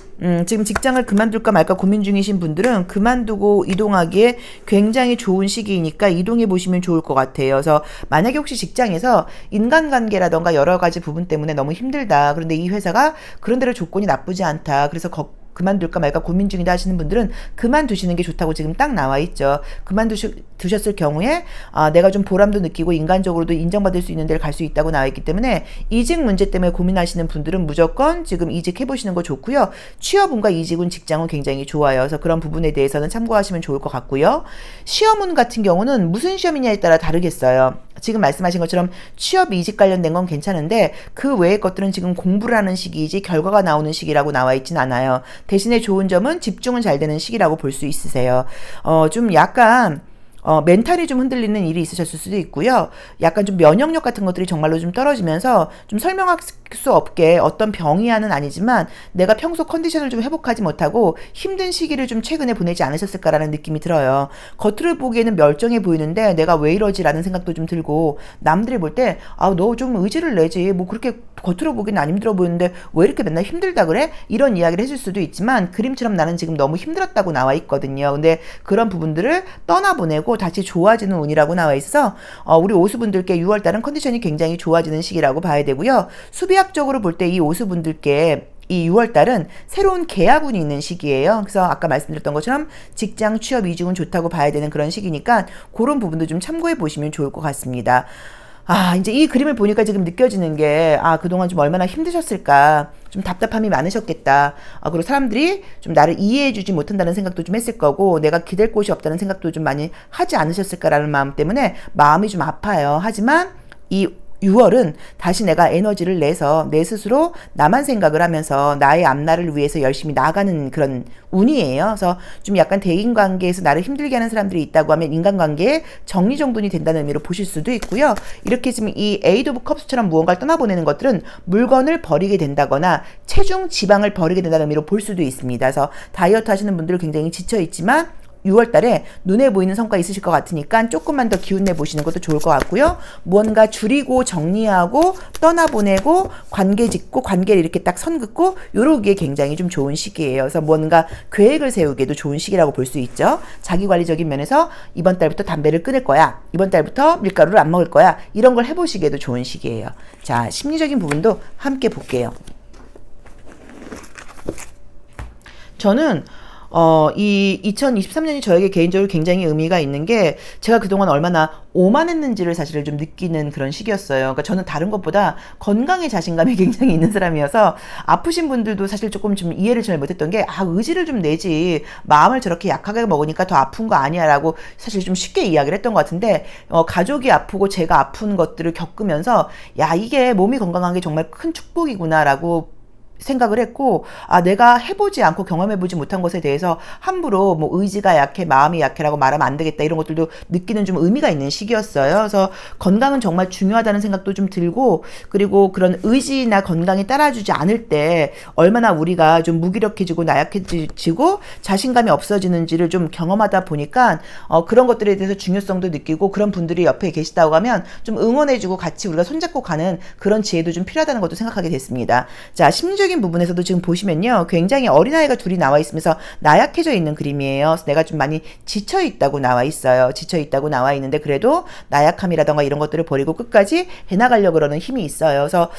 지금 직장을 그만둘까 말까 고민 중이신 분들은 그만두고 이동하기에 굉장히 좋은 시기이니까 이동해 보시면 좋을 것 같아요. 그래서 만약에 혹시 직장에서 인간관계라던가 여러 가지 부분 때문에 너무 힘들다. 그런데 이 회사가 그런 대로 조건이 나쁘지 않다. 그래서 그만둘까 말까 고민 중이다 하시는 분들은 그만두시는 게 좋다고 지금 딱 나와 있죠. 그만두셨을 경우에 내가 좀 보람도 느끼고 인간적으로도 인정받을 수 있는 데를 갈 수 있다고 나와 있기 때문에 이직 문제 때문에 고민하시는 분들은 무조건 지금 이직해보시는 거 좋고요. 취업운과 이직운 직장은 굉장히 좋아요. 그래서 그런 부분에 대해서는 참고하시면 좋을 것 같고요. 시험운 같은 경우는 무슨 시험이냐에 따라 다르겠어요. 지금 말씀하신 것처럼 취업 이직 관련된 건 괜찮은데 그 외의 것들은 지금 공부를 하는 시기이지 결과가 나오는 시기라고 나와 있진 않아요. 대신에 좋은 점은 집중은 잘 되는 시기라고 볼 수 있으세요. 좀 약간 멘탈이 좀 흔들리는 일이 있으셨을 수도 있고요. 약간 좀 면역력 같은 것들이 정말로 좀 떨어지면서 좀 설명할 수 없게 어떤 병이야는 아니지만 내가 평소 컨디션을 좀 회복하지 못하고 힘든 시기를 좀 최근에 보내지 않으셨을까라는 느낌이 들어요. 겉으로 보기에는 멀쩡해 보이는데 내가 왜 이러지라는 생각도 좀 들고 남들이 볼 때 너 좀 의지를 내지 뭐 그렇게 겉으로 보기는 안 힘들어 보이는데 왜 이렇게 맨날 힘들다 그래? 이런 이야기를 해줄 수도 있지만 그림처럼 나는 지금 너무 힘들었다고 나와 있거든요. 근데 그런 부분들을 떠나보내고 다시 좋아지는 운이라고 나와 있어서 우리 오수분들께 6월달은 컨디션이 굉장히 좋아지는 시기라고 봐야 되고요. 수비학적으로 볼 때 이 오수분들께 이 6월달은 새로운 계약운이 있는 시기예요. 그래서 아까 말씀드렸던 것처럼 직장, 취업, 이직은 좋다고 봐야 되는 그런 시기니까 그런 부분도 좀 참고해 보시면 좋을 것 같습니다. 이제 이 그림을 보니까 지금 느껴지는 게, 그동안 좀 얼마나 힘드셨을까. 좀 답답함이 많으셨겠다. 그리고 사람들이 좀 나를 이해해주지 못한다는 생각도 좀 했을 거고, 내가 기댈 곳이 없다는 생각도 좀 많이 하지 않으셨을까라는 마음 때문에 마음이 좀 아파요. 하지만 이 6월은 다시 내가 에너지를 내서 내 스스로 나만 생각을 하면서 나의 앞날을 위해서 열심히 나아가는 그런 운이에요. 그래서 좀 약간 대인관계에서 나를 힘들게 하는 사람들이 있다고 하면 인간관계에 정리정돈이 된다는 의미로 보실 수도 있고요. 이렇게 지금 이 에이드 오브 컵스처럼 무언가를 떠나보내는 것들은 물건을 버리게 된다거나 체중 지방을 버리게 된다는 의미로 볼 수도 있습니다. 그래서 다이어트 하시는 분들은 굉장히 지쳐있지만 6월달에 눈에 보이는 성과 있으실 것 같으니까 조금만 더 기운내 보시는 것도 좋을 것 같고요. 무언가 줄이고 정리하고 떠나보내고 관계 짓고 관계를 이렇게 딱 선 긋고 요러기에 굉장히 좀 좋은 시기예요. 그래서 무언가 계획을 세우기에도 좋은 시기라고 볼 수 있죠. 자기관리적인 면에서 이번 달부터 담배를 끊을 거야. 이번 달부터 밀가루를 안 먹을 거야. 이런 걸 해보시기에도 좋은 시기예요. 자, 심리적인 부분도 함께 볼게요. 저는 이 2023년이 저에게 개인적으로 굉장히 의미가 있는 게 제가 그동안 얼마나 오만했는지를 사실 좀 느끼는 그런 시기였어요. 그러니까 저는 다른 것보다 건강에 자신감이 굉장히 있는 사람이어서 아프신 분들도 사실 조금 좀 이해를 잘 못했던 게 의지를 좀 내지 마음을 저렇게 약하게 먹으니까 더 아픈 거 아니야 라고 사실 좀 쉽게 이야기를 했던 것 같은데 가족이 아프고 제가 아픈 것들을 겪으면서 이게 몸이 건강한 게 정말 큰 축복이구나 라고 생각을 했고 내가 해보지 않고 경험해보지 못한 것에 대해서 함부로 뭐 의지가 약해 마음이 약해라고 말하면 안 되겠다 이런 것들도 느끼는 좀 의미가 있는 시기였어요. 그래서 건강은 정말 중요하다는 생각도 좀 들고 그리고 그런 의지나 건강이 따라주지 않을 때 얼마나 우리가 좀 무기력해지고 나약해지고 자신감이 없어지는지를 좀 경험하다 보니까 그런 것들에 대해서 중요성도 느끼고 그런 분들이 옆에 계시다고 하면 좀 응원해주고 같이 우리가 손잡고 가는 그런 지혜도 좀 필요하다는 것도 생각하게 됐습니다. 자, 심리적인 부분에서도 지금 보시면요. 굉장히 어린아이가 둘이 나와 있으면서 나약해져 있는 그림이에요. 내가 좀 많이 지쳐있다고 나와 있어요. 지쳐있다고 나와 있는데 그래도 나약함이라던가 이런 것들을 버리고 끝까지 해나가려고 그러는 힘이 있어요. 그래서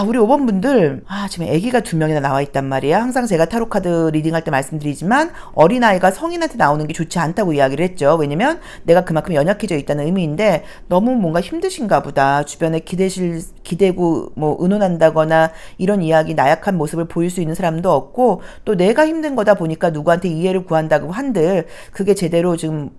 우리 5번 분들, 지금 아기가 2명이나 나와 있단 말이야. 항상 제가 타로 카드 리딩할 때 말씀드리지만, 어린아이가 성인한테 나오는 게 좋지 않다고 이야기를 했죠. 왜냐면 내가 그만큼 연약해져 있다는 의미인데, 너무 뭔가 힘드신가 보다. 주변에 기대고, 의논한다거나, 이런 이야기, 나약한 모습을 보일 수 있는 사람도 없고, 또 내가 힘든 거다 보니까 누구한테 이해를 구한다고 한들, 그게 제대로 지금,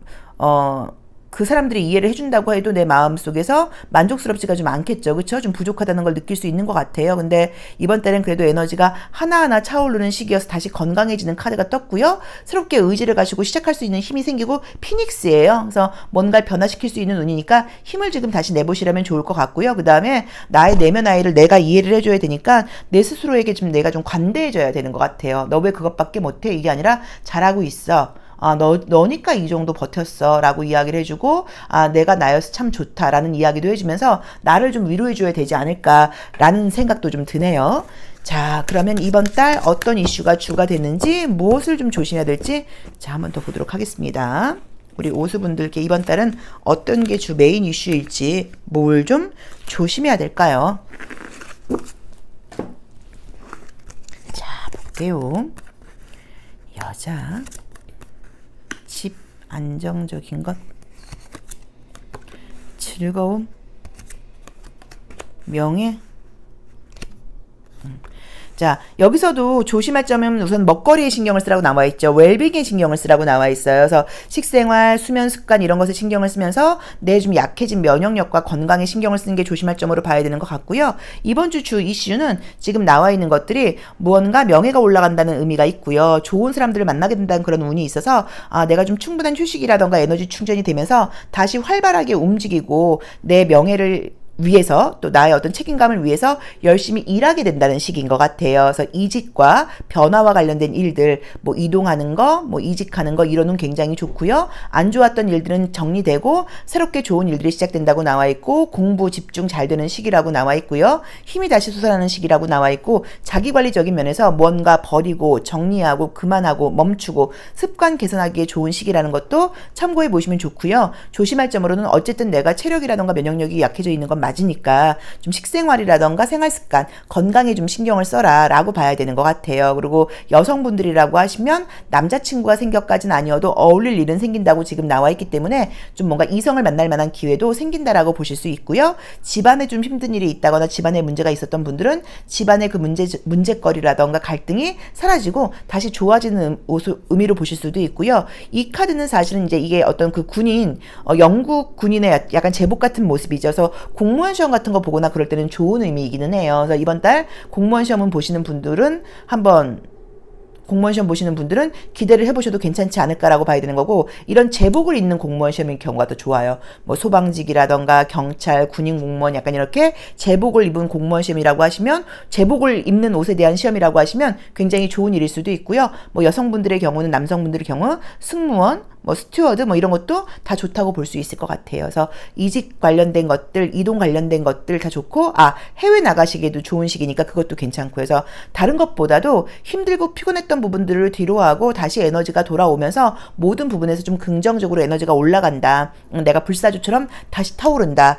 그 사람들이 이해를 해준다고 해도 내 마음속에서 만족스럽지가 좀 않겠죠. 그쵸? 좀 부족하다는 걸 느낄 수 있는 것 같아요. 근데 이번 달엔 그래도 에너지가 하나하나 차오르는 시기여서 다시 건강해지는 카드가 떴고요. 새롭게 의지를 가지고 시작할 수 있는 힘이 생기고 피닉스예요. 그래서 뭔가를 변화시킬 수 있는 운이니까 힘을 지금 다시 내보시라면 좋을 것 같고요. 그 다음에 나의 내면 아이를 내가 이해를 해줘야 되니까 내 스스로에게 좀 내가 좀 관대해져야 되는 것 같아요. 너 왜 그것밖에 못해? 이게 아니라 잘하고 있어. 너니까 이 정도 버텼어 라고 이야기를 해주고, 내가 나여서 참 좋다라는 이야기도 해주면서 나를 좀 위로해줘야 되지 않을까라는 생각도 좀 드네요. 자, 그러면 이번 달 어떤 이슈가 주가 됐는지, 무엇을 좀 조심해야 될지, 자, 한번 더 보도록 하겠습니다. 우리 오수분들께 이번 달은 어떤 게 주 메인 이슈일지, 뭘 좀 조심해야 될까요? 자, 볼게요. 여자. 집, 안정적인 것, 즐거움, 명예. 자, 여기서도 조심할 점은 우선 먹거리에 신경을 쓰라고 나와 있죠. 웰빙에 신경을 쓰라고 나와 있어요. 그래서 식생활, 수면 습관 이런 것에 신경을 쓰면서 내 좀 약해진 면역력과 건강에 신경을 쓰는 게 조심할 점으로 봐야 되는 것 같고요. 이번 주 주 이슈는 지금 나와 있는 것들이 무언가 명예가 올라간다는 의미가 있고요. 좋은 사람들을 만나게 된다는 그런 운이 있어서 내가 좀 충분한 휴식이라던가 에너지 충전이 되면서 다시 활발하게 움직이고 내 명예를 위해서 또 나의 어떤 책임감을 위해서 열심히 일하게 된다는 시기인 것 같아요. 그래서 이직과 변화와 관련된 일들, 이동하는 거, 이직하는 거 이런 건 굉장히 좋고요. 안 좋았던 일들은 정리되고 새롭게 좋은 일들이 시작된다고 나와 있고, 공부 집중 잘 되는 시기라고 나와 있고요. 힘이 다시 솟아나는 시기라고 나와 있고, 자기관리적인 면에서 뭔가 버리고 정리하고 그만하고 멈추고 습관 개선하기에 좋은 시기라는 것도 참고해 보시면 좋고요. 조심할 점으로는 어쨌든 내가 체력이라던가 면역력이 약해져 있는 건 맞으니까 좀 식생활이라던가 생활습관, 건강에 좀 신경을 써라 라고 봐야 되는 것 같아요. 그리고 여성분들이라고 하시면 남자친구가 생겨까지는 아니어도 어울릴 일은 생긴다고 지금 나와 있기 때문에 좀 뭔가 이성을 만날 만한 기회도 생긴다라고 보실 수 있고요. 집안에 좀 힘든 일이 있다거나 집안에 문제가 있었던 분들은 집안의 그 문제거리라던가 갈등이 사라지고 다시 좋아지는 의미로 보실 수도 있고요. 이 카드는 사실은 이제 이게 어떤 그 군인, 영국 군인의 약간 제복 같은 모습이죠. 그래서 공무원 시험 같은 거 보거나 그럴 때는 좋은 의미이기는 해요. 그래서 이번 달 공무원 시험은 보시는 분들은 공무원 시험 보시는 분들은 기대를 해보셔도 괜찮지 않을까라고 봐야 되는 거고, 이런 제복을 입는 공무원 시험인 경우가 더 좋아요. 소방직이라던가 경찰, 군인 공무원 약간 이렇게 제복을 입은 공무원 시험이라고 하시면, 제복을 입는 옷에 대한 시험이라고 하시면 굉장히 좋은 일일 수도 있고요. 여성분들의 경우는 남성분들의 경우 승무원, 스튜어드 이런 것도 다 좋다고 볼 수 있을 것 같아요. 그래서 이직 관련된 것들, 이동 관련된 것들 다 좋고, 해외 나가시기에도 좋은 시기니까 그것도 괜찮고 해서 다른 것보다도 힘들고 피곤했던 부분들을 뒤로하고 다시 에너지가 돌아오면서 모든 부분에서 좀 긍정적으로 에너지가 올라간다. 내가 불사조처럼 다시 타오른다.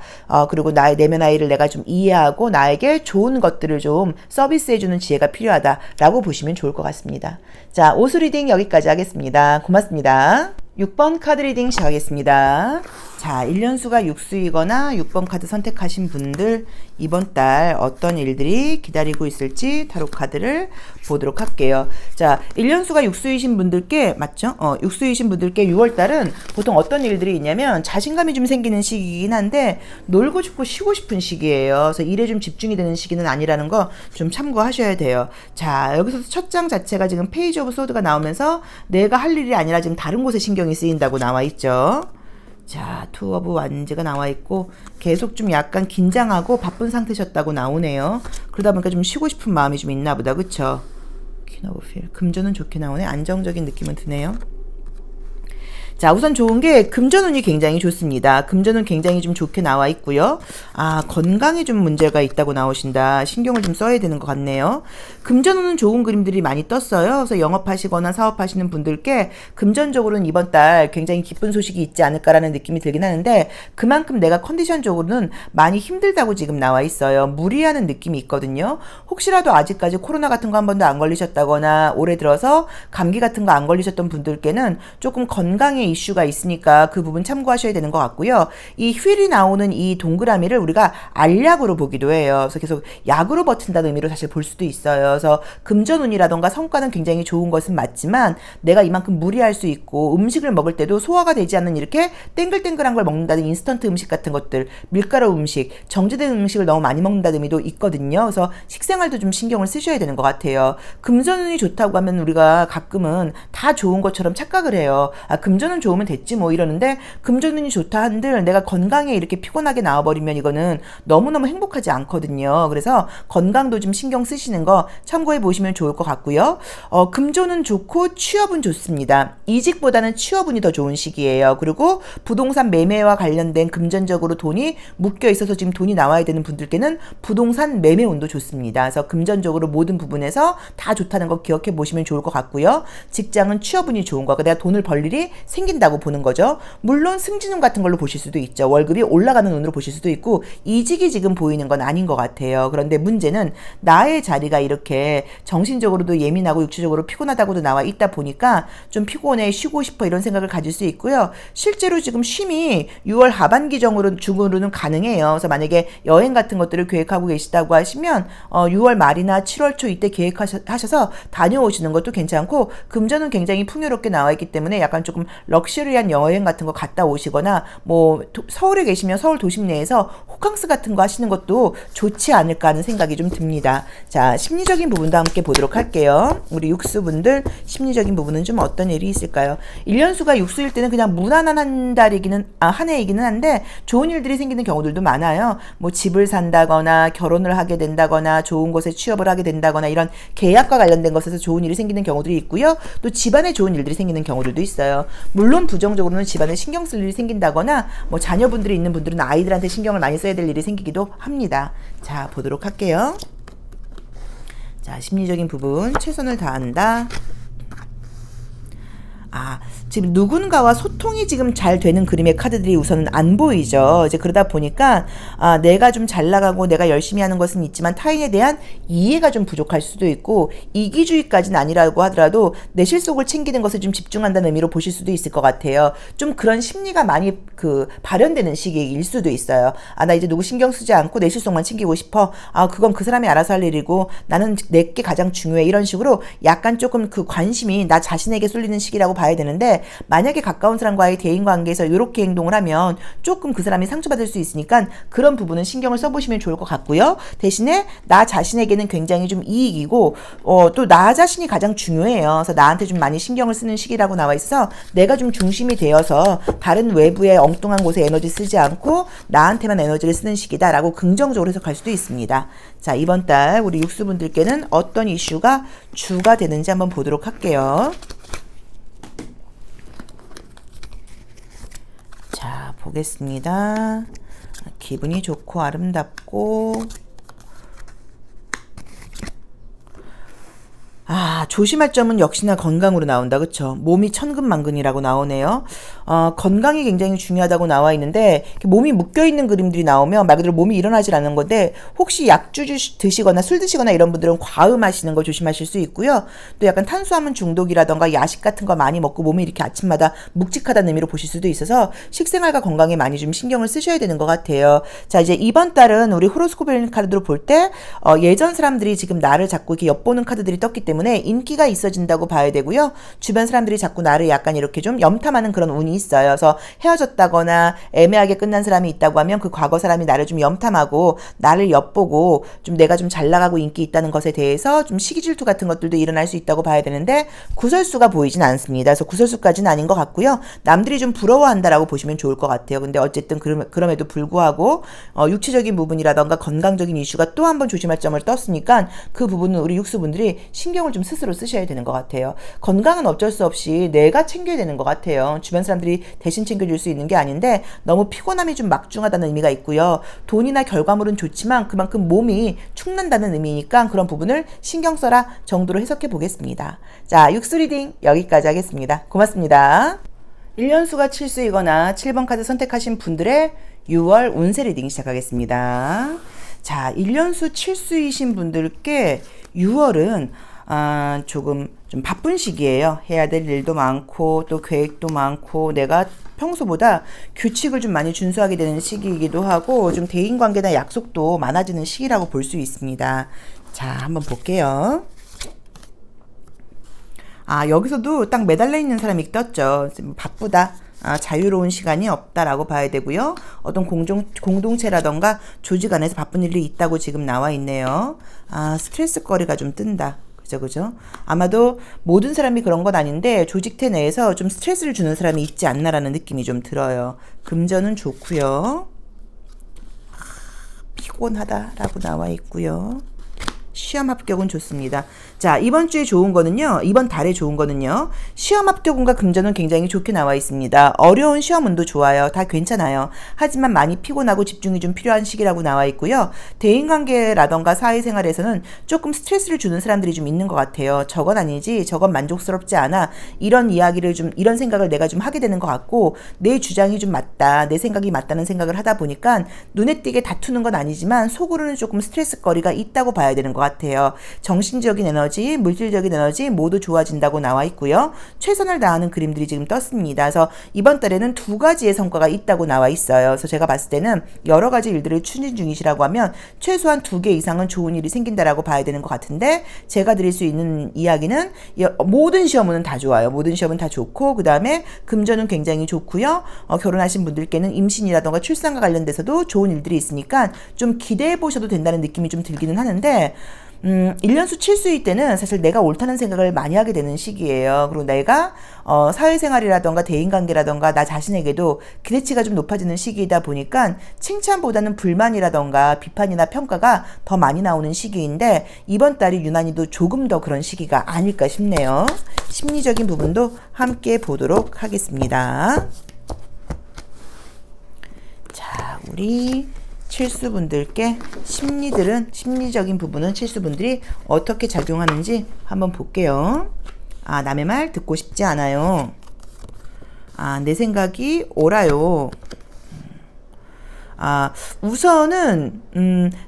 그리고 나의 내면 아이를 내가 좀 이해하고 나에게 좋은 것들을 좀 서비스해주는 지혜가 필요하다라고 보시면 좋을 것 같습니다. 자, 오수 리딩 여기까지 하겠습니다. 고맙습니다. 6번 카드 리딩 시작하겠습니다. 자, 1년수가 육수이거나 6번 카드 선택하신 분들 이번 달 어떤 일들이 기다리고 있을지 타로 카드를 보도록 할게요. 자, 1년수가 육수이신 분들께 맞죠? 육수이신 분들께 6월 달은 보통 어떤 일들이 있냐면 자신감이 좀 생기는 시기이긴 한데 놀고 싶고 쉬고 싶은 시기예요. 그래서 일에 좀 집중이 되는 시기는 아니라는 거 좀 참고하셔야 돼요. 자, 여기서 첫 장 자체가 지금 페이지 오브 소드가 나오면서 내가 할 일이 아니라 지금 다른 곳에 신경이 쓰인다고 나와 있죠. 자, 투 오브 완즈가 나와 있고 계속 좀 약간 긴장하고 바쁜 상태셨다고 나오네요. 그러다 보니까 좀 쉬고 싶은 마음이 좀 있나 보다. 그쵸? 퀸 오브 필. 금전은 좋게 나오네. 안정적인 느낌은 드네요. 자, 우선 좋은 게 금전운이 굉장히 좋습니다. 금전운 굉장히 좀 좋게 나와 있고요. 아, 건강에 좀 문제가 있다고 나오신다. 신경을 좀 써야 되는 것 같네요. 금전운은 좋은 그림들이 많이 떴어요. 그래서 영업하시거나 사업하시는 분들께 금전적으로는 이번 달 굉장히 기쁜 소식이 있지 않을까라는 느낌이 들긴 하는데, 그만큼 내가 컨디션적으로는 많이 힘들다고 지금 나와 있어요. 무리하는 느낌이 있거든요. 혹시라도 아직까지 코로나 같은 거 한 번도 안 걸리셨다거나 올해 들어서 감기 같은 거 안 걸리셨던 분들께는 조금 건강에 이슈가 있으니까 그 부분 참고하셔야 되는 것 같고요. 이 휠이 나오는 이 동그라미를 우리가 알약으로 보기도 해요. 그래서 계속 약으로 버틴다는 의미로 사실 볼 수도 있어요. 그래서 금전운이라던가 성과는 굉장히 좋은 것은 맞지만 내가 이만큼 무리할 수 있고, 음식을 먹을 때도 소화가 되지 않는 이렇게 땡글땡글한 걸 먹는다는 인스턴트 음식 같은 것들, 밀가루 음식, 정제된 음식을 너무 많이 먹는다는 의미도 있거든요. 그래서 식생활도 좀 신경을 쓰셔야 되는 것 같아요. 금전운이 좋다고 하면 우리가 가끔은 다 좋은 것처럼 착각을 해요. 아, 금전운 좋으면 됐지 뭐 이러는데, 금전운이 좋다 한들 내가 건강에 이렇게 피곤하게 나와버리면 이거는 너무너무 행복하지 않거든요. 그래서 건강도 좀 신경 쓰시는 거 참고해 보시면 좋을 것 같고요. 금전운 좋고 취업은 좋습니다. 이직보다는 취업운이 더 좋은 시기예요. 그리고 부동산 매매와 관련된 금전적으로 돈이 묶여 있어서 지금 돈이 나와야 되는 분들께는 부동산 매매운도 좋습니다. 그래서 금전적으로 모든 부분에서 다 좋다는 거 기억해 보시면 좋을 것 같고요. 직장은 취업운이 좋은 거, 내가 돈을 벌 일이 생긴다고 보는 거죠. 물론 승진운 같은 걸로 보실 수도 있죠. 월급이 올라가는 운으로 보실 수도 있고, 이직이 지금 보이는 건 아닌 것 같아요. 그런데 문제는 나의 자리가 이렇게 정신적으로도 예민하고 육체적으로 피곤하다고도 나와 있다 보니까 좀 피곤해, 쉬고 싶어 이런 생각을 가질 수 있고요. 실제로 지금 쉼이 6월 하반기 중으로는 가능해요. 그래서 만약에 여행 같은 것들을 계획하고 계시다고 하시면 6월 말이나 7월 초 이때 계획하셔서 다녀오시는 것도 괜찮고, 금전은 굉장히 풍요롭게 나와 있기 때문에 약간 조금 럭셔리한 여행 같은 거 갔다 오시거나, 뭐 서울에 계시면 서울 도심 내에서 호캉스 같은 거 하시는 것도 좋지 않을까 하는 생각이 좀 듭니다. 자, 심리적인 부분도 함께 보도록 할게요. 우리 육수분들 심리적인 부분은 좀 어떤 일이 있을까요? 1년수가 육수일 때는 그냥 무난한 한 해이기는 한데 좋은 일들이 생기는 경우들도 많아요. 뭐 집을 산다거나 결혼을 하게 된다거나 좋은 곳에 취업을 하게 된다거나 이런 계약과 관련된 것에서 좋은 일이 생기는 경우들이 있고요. 또 집안에 좋은 일들이 생기는 경우들도 있어요. 물론 부정적으로는 집안에 신경 쓸 일이 생긴다거나, 뭐 자녀분들이 있는 분들은 아이들한테 신경을 많이 써야 될 일이 생기기도 합니다. 자, 보도록 할게요. 자, 심리적인 부분 최선을 다한다. 아, 지금 누군가와 소통이 지금 잘 되는 그림의 카드들이 우선은 안 보이죠. 이제 그러다 보니까 내가 좀 잘 나가고 내가 열심히 하는 것은 있지만 타인에 대한 이해가 좀 부족할 수도 있고, 이기주의까지는 아니라고 하더라도 내 실속을 챙기는 것에 좀 집중한다는 의미로 보실 수도 있을 것 같아요. 좀 그런 심리가 많이 발현되는 시기일 수도 있어요. 아, 나 이제 누구 신경 쓰지 않고 내 실속만 챙기고 싶어. 아, 그건 그 사람이 알아서 할 일이고 나는 내게 가장 중요해. 이런 식으로 약간 조금 그 관심이 나 자신에게 쏠리는 시기라고 봐야 되는데, 만약에 가까운 사람과의 대인관계에서 이렇게 행동을 하면 조금 그 사람이 상처받을 수 있으니까 그런 부분은 신경을 써보시면 좋을 것 같고요. 대신에 나 자신에게는 굉장히 좀 이익이고, 또 나 자신이 가장 중요해요. 그래서 나한테 좀 많이 신경을 쓰는 시기라고 나와 있어서 내가 좀 중심이 되어서 다른 외부의 엉뚱한 곳에 에너지 쓰지 않고 나한테만 에너지를 쓰는 시기다라고 긍정적으로 해석할 수도 있습니다. 자, 이번 달 우리 육수분들께는 어떤 이슈가 주가 되는지 한번 보도록 할게요. 자, 보겠습니다. 기분이 좋고 아름답고, 조심할 점은 역시나 건강으로 나온다. 그쵸? 몸이 천근만근이라고 나오네요. 건강이 굉장히 중요하다고 나와 있는데, 몸이 묶여있는 그림들이 나오면 말 그대로 몸이 일어나질 않는 건데, 혹시 약주 드시거나 술 드시거나 이런 분들은 과음하시는 거 조심하실 수 있고요. 또 약간 탄수화물 중독이라던가 야식 같은 거 많이 먹고 몸이 이렇게 아침마다 묵직하다는 의미로 보실 수도 있어서 식생활과 건강에 많이 좀 신경을 쓰셔야 되는 것 같아요. 자, 이제 이번 달은 우리 호로스코프 카드로 볼 때 예전 사람들이 지금 나를 자꾸 이렇게 엿보는 카드들이 떴기 때문에 인기가 있어진다고 봐야 되고요. 주변 사람들이 자꾸 나를 약간 이렇게 좀 염탐하는 그런 운이 있어요. 그래서 헤어졌다거나 애매하게 끝난 사람이 있다고 하면 그 과거 사람이 나를 좀 염탐하고 나를 엿보고 좀 내가 좀 잘 나가고 인기 있다는 것에 대해서 좀 시기 질투 같은 것들도 일어날 수 있다고 봐야 되는데, 구설수가 보이진 않습니다. 그래서 구설수까지는 아닌 것 같고요. 남들이 좀 부러워한다라고 보시면 좋을 것 같아요. 근데 어쨌든 그럼에도 불구하고 육체적인 부분이라던가 건강적인 이슈가 또 한 번 조심할 점을 떴으니까 그 부분은 우리 육수분들이 신경을 좀 스스로 쓰셔야 되는 것 같아요. 건강은 어쩔 수 없이 내가 챙겨야 되는 것 같아요. 주변 사람들 사람들이 대신 챙겨줄 수 있는 게 아닌데 너무 피곤함이 좀 막중하다는 의미가 있고요. 돈이나 결과물은 좋지만 그만큼 몸이 축난다는 의미니까 그런 부분을 신경 써라 정도로 해석해 보겠습니다. 자, 육수 리딩 여기까지 하겠습니다. 고맙습니다. 1년수가 7수이거나 7번 카드 선택하신 분들의 6월 운세 리딩 시작하겠습니다. 자, 1년수 7수이신 분들께 6월은 조금 좀 바쁜 시기예요. 해야 될 일도 많고 또 계획도 많고 내가 평소보다 규칙을 좀 많이 준수하게 되는 시기이기도 하고 좀 대인관계나 약속도 많아지는 시기라고 볼 수 있습니다. 자, 한번 볼게요. 여기서도 딱 매달려 있는 사람이 떴죠. 바쁘다. 자유로운 시간이 없다라고 봐야 되고요. 어떤 공동체라던가 조직 안에서 바쁜 일이 있다고 지금 나와 있네요. 스트레스 거리가 좀 뜬다. 그죠? 아마도 모든 사람이 그런 건 아닌데 조직태 내에서 좀 스트레스를 주는 사람이 있지 않나라는 느낌이 좀 들어요. 금전은 좋고요. 피곤하다라고 나와 있고요. 시험 합격은 좋습니다. 자, 이번 주에 좋은 거는요. 이번 달에 좋은 거는요. 시험 합격운과 금전은 굉장히 좋게 나와 있습니다. 어려운 시험 운도 좋아요. 다 괜찮아요. 하지만 많이 피곤하고 집중이 좀 필요한 시기라고 나와 있고요. 대인관계라던가 사회생활에서는 조금 스트레스를 주는 사람들이 좀 있는 것 같아요. 저건 아니지, 저건 만족스럽지 않아. 이런 이야기를 좀, 이런 생각을 내가 좀 하게 되는 것 같고 내 주장이 좀 맞다. 내 생각이 맞다는 생각을 하다 보니까 눈에 띄게 다투는 건 아니지만 속으로는 조금 스트레스 거리가 있다고 봐야 되는 것 같아요. 정신적인 에너지, 물질적인 에너지 모두 좋아진다고 나와 있고요. 최선을 다하는 그림들이 지금 떴습니다. 그래서 이번 달에는 두 가지의 성과가 있다고 나와 있어요. 그래서 제가 봤을 때는 여러 가지 일들을 추진 중이시라고 하면 최소한 2개 이상은 좋은 일이 생긴다라고 봐야 되는 것 같은데 제가 드릴 수 있는 이야기는 모든 시험은 다 좋아요. 모든 시험은 다 좋고 그 다음에 금전은 굉장히 좋고요. 결혼하신 분들께는 임신이라던가 출산과 관련돼서도 좋은 일들이 있으니까 좀 기대해 보셔도 된다는 느낌이 좀 들기는 하는데 1년수 7수일 때는 사실 내가 옳다는 생각을 많이 하게 되는 시기예요. 그리고 내가 사회생활이라던가 대인관계라던가 나 자신에게도 기대치가 좀 높아지는 시기이다 보니까 칭찬보다는 불만이라던가 비판이나 평가가 더 많이 나오는 시기인데 이번 달이 유난히도 조금 더 그런 시기가 아닐까 싶네요. 심리적인 부분도 함께 보도록 하겠습니다. 자, 우리 칠수분들께 심리적인 부분은 칠수분들이 어떻게 작용하는지 한번 볼게요. 남의 말 듣고 싶지 않아요. 내 생각이 옳아요. 우선은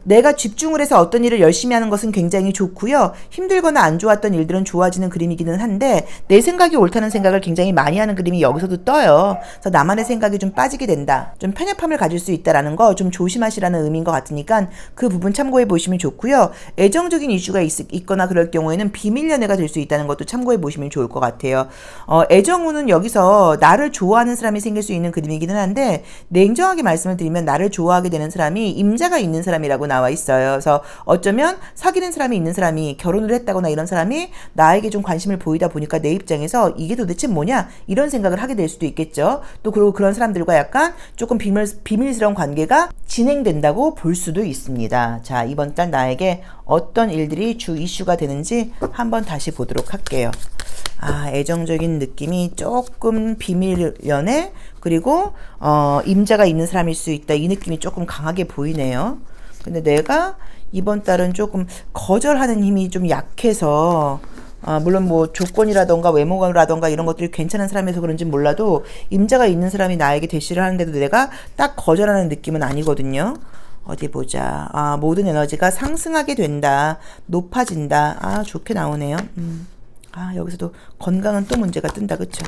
내가 집중을 해서 어떤 일을 열심히 하는 것은 굉장히 좋고요. 힘들거나 안 좋았던 일들은 좋아지는 그림이기는 한데 내 생각이 옳다는 생각을 굉장히 많이 하는 그림이 여기서도 떠요. 그래서 나만의 생각이 좀 빠지게 된다. 좀 편협함을 가질 수 있다라는 거 좀 조심하시라는 의미인 것 같으니까 그 부분 참고해 보시면 좋고요. 애정적인 이슈가 있거나 그럴 경우에는 비밀 연애가 될 수 있다는 것도 참고해 보시면 좋을 것 같아요. 애정운은 여기서 나를 좋아하는 사람이 생길 수 있는 그림이기는 한데 냉정하게 말씀을 드리면 나를 좋아하게 되는 사람이 임자가 있는 사람이라고 나와 있어요. 그래서 어쩌면 사귀는 사람이 있는 사람이 결혼을 했다거나 이런 사람이 나에게 좀 관심을 보이다 보니까 내 입장에서 이게 도대체 뭐냐 이런 생각을 하게 될 수도 있겠죠. 또 그리고 그런 사람들과 약간 조금 비밀스러운 관계가 진행된다고 볼 수도 있습니다. 자, 이번 달 나에게 어떤 일들이 주 이슈가 되는지 한번 다시 보도록 할게요. 애정적인 느낌이 조금 비밀 연애 그리고 임자가 있는 사람일 수 있다. 이 느낌이 조금 강하게 보이네요. 근데 내가 이번 달은 조금 거절하는 힘이 좀 약해서 물론 뭐 조건이라던가 외모라던가 이런 것들이 괜찮은 사람에서 그런지 몰라도 임자가 있는 사람이 나에게 대시를 하는데도 내가 딱 거절하는 느낌은 아니거든요. 어디 보자. 모든 에너지가 상승하게 된다. 높아진다. 좋게 나오네요. 여기서도 건강은 또 문제가 뜬다. 그쵸?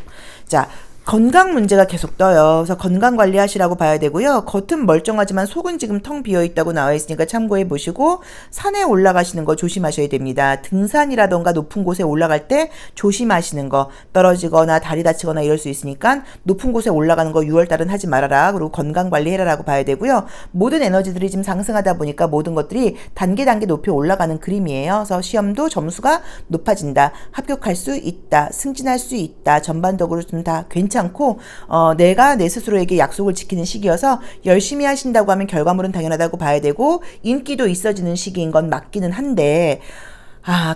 자, 건강 문제가 계속 떠요. 그래서 건강 관리하시라고 봐야 되고요. 겉은 멀쩡하지만 속은 지금 텅 비어있다고 나와 있으니까 참고해 보시고 산에 올라가시는 거 조심하셔야 됩니다. 등산이라던가 높은 곳에 올라갈 때 조심하시는 거 떨어지거나 다리 다치거나 이럴 수 있으니까 높은 곳에 올라가는 거 6월달은 하지 말아라. 그리고 건강 관리해라라고 봐야 되고요. 모든 에너지들이 지금 상승하다 보니까 모든 것들이 단계 높이 올라가는 그림이에요. 그래서 시험도 점수가 높아진다. 합격할 수 있다. 승진할 수 있다. 전반적으로 좀 다 않고 내가 내 스스로에게 약속을 지키는 시기여서 열심히 하신다고 하면 결과물은 당연하다고 봐야 되고 인기도 있어지는 시기인 건 맞기는 한데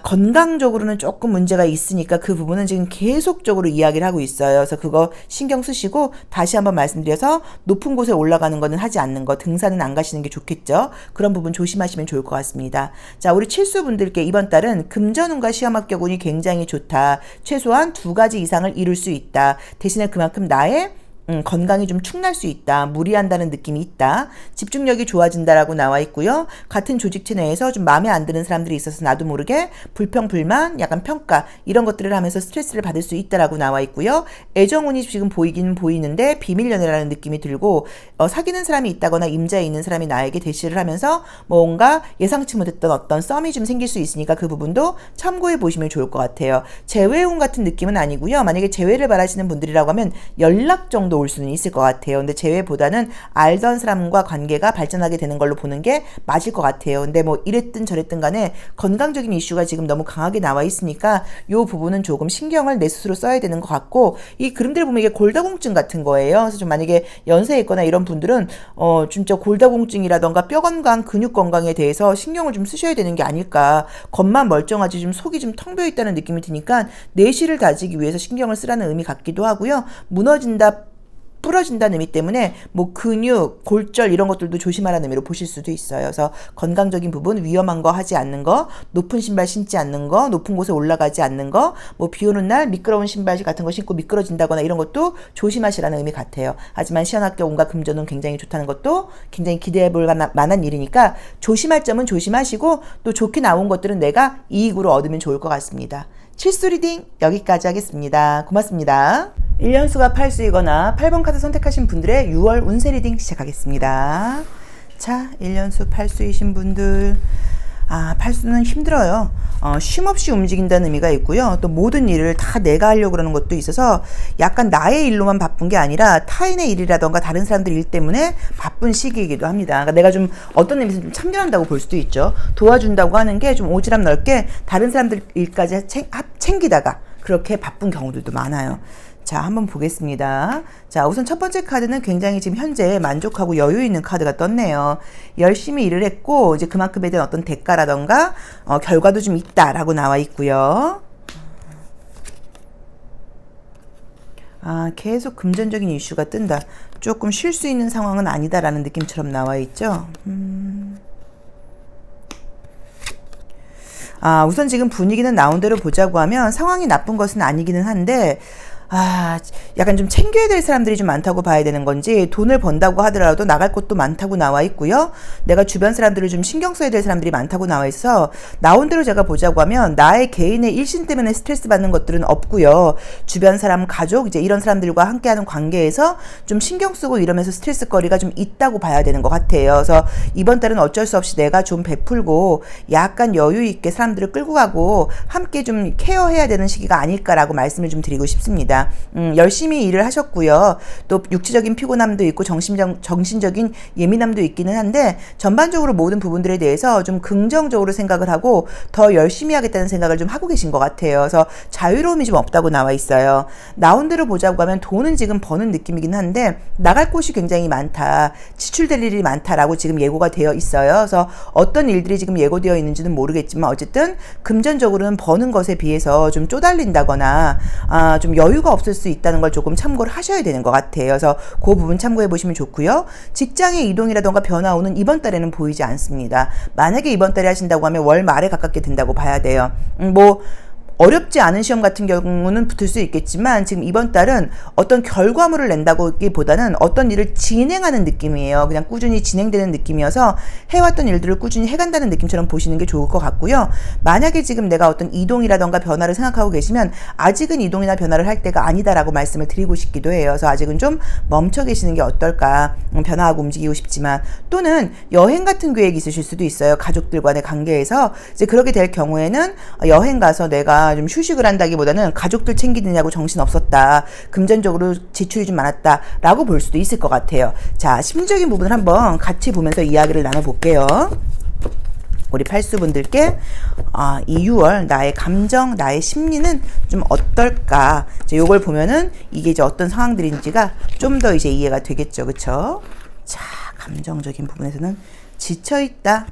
건강적으로는 조금 문제가 있으니까 그 부분은 지금 계속적으로 이야기를 하고 있어요. 그래서 그거 신경 쓰시고 다시 한번 말씀드려서 높은 곳에 올라가는 거는 하지 않는 거, 등산은 안 가시는 게 좋겠죠. 그런 부분 조심하시면 좋을 것 같습니다. 자, 우리 칠수분들께 이번 달은 금전운과 시험 합격 운이 굉장히 좋다. 최소한 2가지 이상을 이룰 수 있다. 대신에 그만큼 나의 건강이 좀 축날 수 있다. 무리한다는 느낌이 있다. 집중력이 좋아진다라고 나와 있고요. 같은 조직체 내에서 좀 마음에 안 드는 사람들이 있어서 나도 모르게 불평, 불만, 약간 평가 이런 것들을 하면서 스트레스를 받을 수 있다라고 나와 있고요. 애정운이 지금 보이긴 보이는데 비밀 연애라는 느낌이 들고 사귀는 사람이 있다거나 임자에 있는 사람이 나에게 대시를 하면서 뭔가 예상치 못했던 어떤 썸이 좀 생길 수 있으니까 그 부분도 참고해 보시면 좋을 것 같아요. 재회운 같은 느낌은 아니고요. 만약에 재회를 바라시는 분들이라고 하면 연락 정도 올 수는 있을 것 같아요. 근데 재회보다는 알던 사람과 관계가 발전하게 되는 걸로 보는 게 맞을 것 같아요. 근데 뭐 이랬든 저랬든 간에 건강적인 이슈가 지금 너무 강하게 나와 있으니까 이 부분은 조금 신경을 내 스스로 써야 되는 것 같고, 이 그림들 보면 이게 골다공증 같은 거예요. 그래서 좀 만약에 연세에 있거나 이런 분들은 진짜 골다공증이라던가 뼈 건강, 근육 건강에 대해서 신경을 좀 쓰셔야 되는 게 아닐까. 겉만 멀쩡하지 좀 속이 좀 텅 비어 있다는 느낌이 드니까 내실을 다지기 위해서 신경을 쓰라는 의미 같기도 하고요. 무너진다, 부러진다는 의미 때문에 뭐 근육, 골절 이런 것들도 조심하라는 의미로 보실 수도 있어요. 그래서 건강적인 부분, 위험한 거 하지 않는 거, 높은 신발 신지 않는 거, 높은 곳에 올라가지 않는 거, 뭐 비 오는 날 미끄러운 신발 같은 거 신고 미끄러진다거나 이런 것도 조심하시라는 의미 같아요. 하지만 시원학교 운과 금전은 굉장히 좋다는 것도 굉장히 기대해 볼 만한 일이니까 조심할 점은 조심하시고 또 좋게 나온 것들은 내가 이익으로 얻으면 좋을 것 같습니다. 칠수 리딩 여기까지 하겠습니다. 고맙습니다. 1년수가 8수이거나 8번 카드 선택하신 분들의 6월 운세 리딩 시작하겠습니다. 자, 1년수 8수이신 분들, 8수는 힘들어요. 쉼없이 움직인다는 의미가 있고요. 또 모든 일을 다 내가 하려고 그러는 것도 있어서 약간 나의 일로만 바쁜 게 아니라 타인의 일이라던가 다른 사람들 일 때문에 바쁜 시기이기도 합니다. 그러니까 내가 좀 어떤 의미에서 좀 참견한다고 볼 수도 있죠. 도와준다고 하는 게 좀 오지랖 넓게 다른 사람들 일까지 챙기다가 그렇게 바쁜 경우들도 많아요. 자, 한번 보겠습니다. 자, 우선 첫 번째 카드는 굉장히 지금 현재 만족하고 여유 있는 카드가 떴네요. 열심히 일을 했고 이제 그만큼에 대한 어떤 대가라던가 결과도 좀 있다라고 나와 있고요. 계속 금전적인 이슈가 뜬다. 조금 쉴 수 있는 상황은 아니다라는 느낌처럼 나와 있죠. 우선 지금 분위기는 나온 대로 보자고 하면 상황이 나쁜 것은 아니기는 한데 약간 좀 챙겨야 될 사람들이 좀 많다고 봐야 되는 건지, 돈을 번다고 하더라도 나갈 곳도 많다고 나와 있고요. 내가 주변 사람들을 좀 신경 써야 될 사람들이 많다고 나와 있어서 나온 대로 제가 보자고 하면 나의 개인의 일신 때문에 스트레스 받는 것들은 없고요. 주변 사람, 가족, 이제 이런 사람들과 함께하는 관계에서 좀 신경 쓰고 이러면서 스트레스 거리가 좀 있다고 봐야 되는 것 같아요. 그래서 이번 달은 어쩔 수 없이 내가 좀 베풀고 약간 여유 있게 사람들을 끌고 가고 함께 좀 케어해야 되는 시기가 아닐까라고 말씀을 좀 드리고 싶습니다. 열심히 일을 하셨고요. 또 육체적인 피곤함도 있고 정신적인 예민함도 있기는 한데 전반적으로 모든 부분들에 대해서 좀 긍정적으로 생각을 하고 더 열심히 하겠다는 생각을 좀 하고 계신 것 같아요. 그래서 자유로움이 좀 없다고 나와 있어요. 나온 대로 보자고 하면 돈은 지금 버는 느낌이긴 한데 나갈 곳이 굉장히 많다. 지출될 일이 많다라고 지금 예고가 되어 있어요. 그래서 어떤 일들이 지금 예고되어 있는지는 모르겠지만 어쨌든 금전적으로는 버는 것에 비해서 좀 쪼달린다거나 좀 여유가 없을 수 있다는 걸 조금 참고를 하셔야 되는 것 같아요. 그래서 그 부분 참고해 보시면 좋고요. 직장의 이동이라던가 변화오는 이번 달에는 보이지 않습니다. 만약에 이번 달에 하신다고 하면 월 말에 가깝게 된다고 봐야 돼요. 어렵지 않은 시험 같은 경우는 붙을 수 있겠지만 지금 이번 달은 어떤 결과물을 낸다기보다는 어떤 일을 진행하는 느낌이에요. 그냥 꾸준히 진행되는 느낌이어서 해왔던 일들을 꾸준히 해간다는 느낌처럼 보시는 게 좋을 것 같고요. 만약에 지금 내가 어떤 이동이라던가 변화를 생각하고 계시면 아직은 이동이나 변화를 할 때가 아니다라고 말씀을 드리고 싶기도 해요. 그래서 아직은 좀 멈춰 계시는 게 어떨까. 변화하고 움직이고 싶지만 또는 여행 같은 계획이 있으실 수도 있어요. 가족들과의 관계에서 이제 그렇게 될 경우에는 여행 가서 내가 좀 휴식을 한다기보다는 가족들 챙기느냐고 정신 없었다. 금전적으로 지출이 좀 많았다. 라고 볼 수도 있을 것 같아요. 자, 심리적인 부분을 한번 같이 보면서 이야기를 나눠볼게요. 우리 팔수분들께 이 6월 나의 감정, 나의 심리는 좀 어떨까? 이제 요걸 보면은 이게 이제 어떤 상황들인지가 좀 더 이제 이해가 되겠죠. 그쵸? 자, 감정적인 부분에서는 지쳐있다.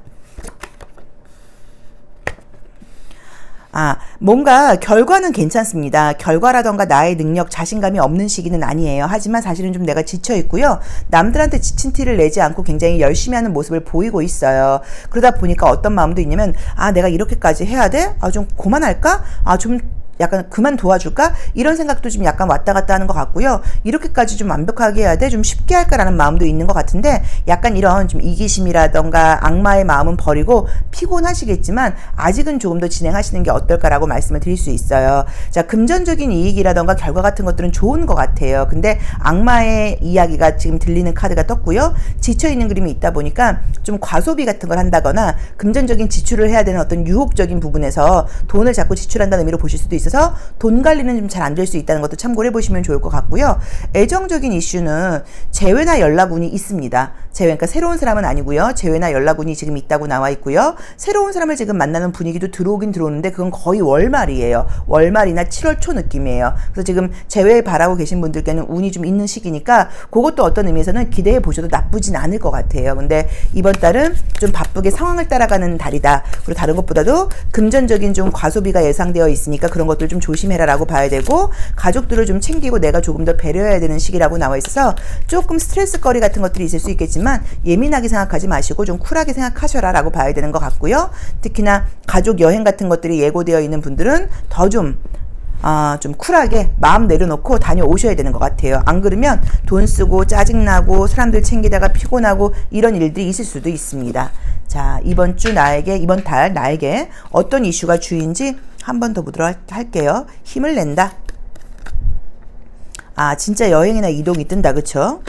뭔가 결과는 괜찮습니다. 결과라던가 나의 능력, 자신감이 없는 시기는 아니에요. 하지만 사실은 좀 내가 지쳐 있고요. 남들한테 지친 티를 내지 않고 굉장히 열심히 하는 모습을 보이고 있어요. 그러다 보니까 어떤 마음도 있냐면, 내가 이렇게까지 해야 돼? 좀 그만할까? 좀 약간 그만 도와줄까? 이런 생각도 좀 약간 왔다 갔다 하는 것 같고요. 이렇게까지 좀 완벽하게 해야 돼? 좀 쉽게 할까라는 마음도 있는 것 같은데, 약간 이런 좀 이기심이라던가 악마의 마음은 버리고 피곤하시겠지만 아직은 조금 더 진행하시는 게 어떨까라고 말씀을 드릴 수 있어요. 자, 금전적인 이익이라던가 결과 같은 것들은 좋은 것 같아요. 근데 악마의 이야기가 지금 들리는 카드가 떴고요. 지쳐있는 그림이 있다 보니까 좀 과소비 같은 걸 한다거나 금전적인 지출을 해야 되는 어떤 유혹적인 부분에서 돈을 자꾸 지출한다는 의미로 보실 수도 있어요. 돈 관리는 좀 잘 안 될 수 있다는 것도 참고를 해보시면 좋을 것 같고요. 애정적인 이슈는 재회나 연락운이 있습니다. 재회, 그러니까 새로운 사람은 아니고요. 재회나 연락운이 지금 있다고 나와 있고요. 새로운 사람을 지금 만나는 분위기도 들어오긴 들어오는데 그건 거의 월말이에요. 월말이나 7월 초 느낌이에요. 그래서 지금 재회 바라고 계신 분들께는 운이 좀 있는 시기니까 그것도 어떤 의미에서는 기대해 보셔도 나쁘진 않을 것 같아요. 근데 이번 달은 좀 바쁘게 상황을 따라가는 달이다. 그리고 다른 것보다도 금전적인 좀 과소비가 예상되어 있으니까 그런 것들 좀 조심해라라고 봐야 되고, 가족들을 좀 챙기고 내가 조금 더 배려해야 되는 시기라고 나와 있어서 조금 스트레스거리 같은 것들이 있을 수 있겠지만 예민하게 생각하지 마시고 좀 쿨하게 생각하셔라라고 봐야 되는 것 같고요. 특히나 가족 여행 같은 것들이 예고되어 있는 분들은 더 좀 쿨하게 마음 내려놓고 다녀오셔야 되는 것 같아요. 안 그러면 돈 쓰고 짜증나고 사람들 챙기다가 피곤하고 이런 일들이 있을 수도 있습니다. 자, 이번 달 나에게 어떤 이슈가 주인지 한 번 더 보도록 할게요. 힘을 낸다. 진짜 여행이나 이동이 뜬다. 그쵸?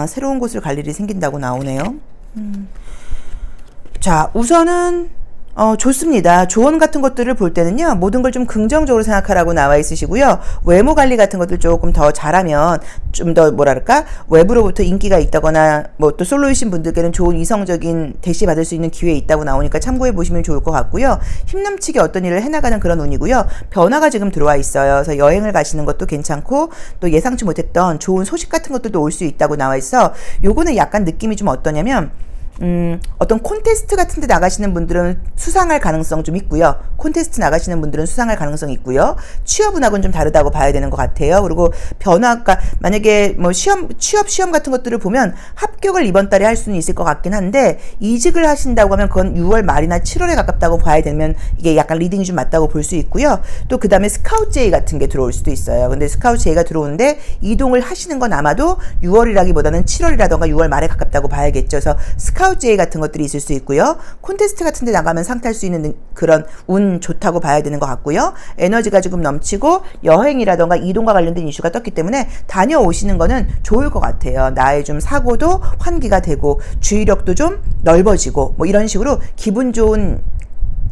새로운 곳을 갈 일이 생긴다고 나오네요. 자, 우선은 좋습니다. 조언 같은 것들을 볼 때는요, 모든 걸 좀 긍정적으로 생각하라고 나와 있으시고요. 외모 관리 같은 것들 조금 더 잘하면 좀 더 외부로부터 인기가 있다거나 또 솔로이신 분들께는 좋은 이성적인 대시 받을 수 있는 기회 있다고 나오니까 참고해 보시면 좋을 것 같고요. 힘넘치게 어떤 일을 해나가는 그런 운이고요. 변화가 지금 들어와 있어요. 그래서 여행을 가시는 것도 괜찮고 또 예상치 못했던 좋은 소식 같은 것들도 올 수 있다고 나와 있어. 요거는 약간 느낌이 좀 어떠냐면, 어떤 콘테스트 같은 데 나가시는 분들은 수상할 가능성 좀 있고요. 콘테스트 나가시는 분들은 수상할 가능성이 있고요. 취업운하고는 좀 다르다고 봐야 되는 것 같아요. 그리고 변화가, 만약에 취업 시험 같은 것들을 보면 합격을 이번 달에 할 수는 있을 것 같긴 한데, 이직을 하신다고 하면 그건 6월 말이나 7월에 가깝다고 봐야 되면 이게 약간 리딩이 좀 맞다고 볼 수 있고요. 또 그 다음에 스카우트 제의 같은 게 들어올 수도 있어요. 근데 스카우트 제의가 들어오는데 이동을 하시는 건 아마도 6월이라기보다는 7월이라던가 6월 말에 가깝다고 봐야겠죠. 그래서 스카우트 제의 같은 것들이 있을 수 있고요. 콘테스트 같은 데 나가면 상탈 수 있는 그런 운 좋다고 봐야 되는 것 같고요. 에너지가 조금 넘치고 여행이라던가 이동과 관련된 이슈가 떴기 때문에 다녀오시는 거는 좋을 것 같아요. 나의 좀 사고도 환기가 되고 주의력도 좀 넓어지고 이런 식으로 기분 좋은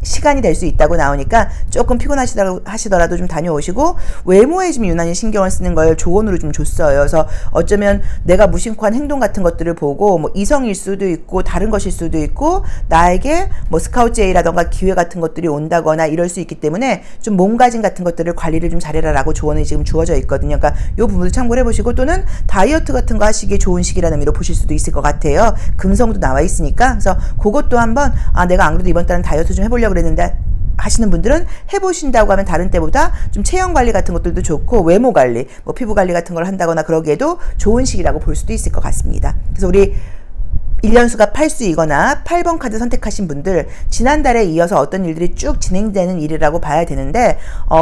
시간이 될 수 있다고 나오니까 조금 피곤하시더라도 좀 다녀오시고, 외모에 좀 유난히 신경을 쓰는 걸 조언으로 좀 줬어요. 그래서 어쩌면 내가 무심코 한 행동 같은 것들을 보고 이성일 수도 있고 다른 것일 수도 있고 나에게 스카우트 제의라던가 기회 같은 것들이 온다거나 이럴 수 있기 때문에 좀 몸가짐 같은 것들을 관리를 좀 잘해라라고 조언이 지금 주어져 있거든요. 그러니까 이 부분도 참고를 해보시고, 또는 다이어트 같은 거 하시기에 좋은 시기라는 의미로 보실 수도 있을 것 같아요. 금성도 나와 있으니까. 그래서 그것도 한번 내가 안 그래도 이번 달은 다이어트 좀 해보려고 그랬는데 하시는 분들은 해보신다고 하면 다른 때보다 좀 체형 관리 같은 것들도 좋고 외모 관리, 피부 관리 같은 걸 한다거나 그러기에도 좋은 시기라고 볼 수도 있을 것 같습니다. 그래서 우리 1년수가 8수이거나 8번 카드 선택하신 분들, 지난달에 이어서 어떤 일들이 쭉 진행되는 일이라고 봐야 되는데,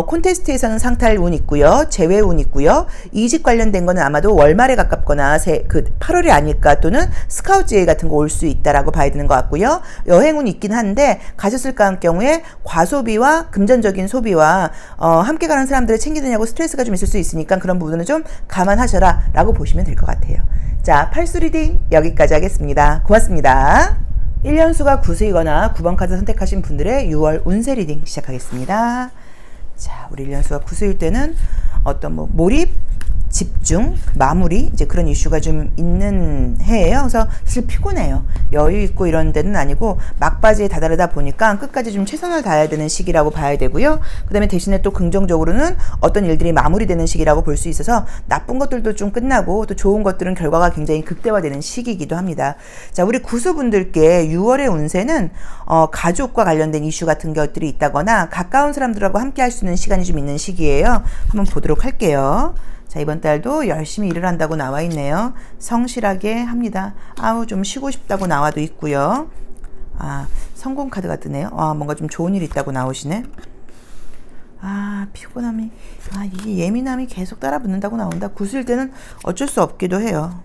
콘테스트에서는 상탈 운 있고요. 재회 운 있고요. 이직 관련된 거는 아마도 월말에 가깝거나 8월이 아닐까, 또는 스카우트 제의 같은 거 올 수 있다라고 봐야 되는 것 같고요. 여행 운 있긴 한데 가셨을 경우에 과소비와 금전적인 소비와 함께 가는 사람들을 챙기느냐고 스트레스가 좀 있을 수 있으니까 그런 부분은 좀 감안하셔라 라고 보시면 될 것 같아요. 자, 8수 리딩 여기까지 하겠습니다. 고맙습니다. 1년수가 9수이거나 9번 카드 선택하신 분들의 6월 운세 리딩 시작하겠습니다. 자, 우리 1년수가 9수일 때는 어떤 몰입, 집중, 마무리 이제 그런 이슈가 좀 있는 해예요. 그래서 사실 피곤해요. 여유 있고 이런 데는 아니고 막바지에 다다르다 보니까 끝까지 좀 최선을 다해야 되는 시기라고 봐야 되고요. 그다음에 대신에 또 긍정적으로는 어떤 일들이 마무리되는 시기라고 볼 수 있어서 나쁜 것들도 좀 끝나고 또 좋은 것들은 결과가 굉장히 극대화되는 시기이기도 합니다. 자, 우리 구수분들께 6월의 운세는 가족과 관련된 이슈 같은 것들이 있다거나 가까운 사람들하고 함께 할 수 있는 시간이 좀 있는 시기예요. 한번 보도록 할게요. 자, 이번 달도 열심히 일을 한다고 나와 있네요. 성실하게 합니다. 아우, 좀 쉬고 싶다고 나와도 있고요. 아, 성공 카드가 뜨네요. 뭔가 좀 좋은 일이 있다고 나오시네. 피곤함이, 이게 예민함이 계속 따라 붙는다고 나온다. 구슬 때는 어쩔 수 없기도 해요.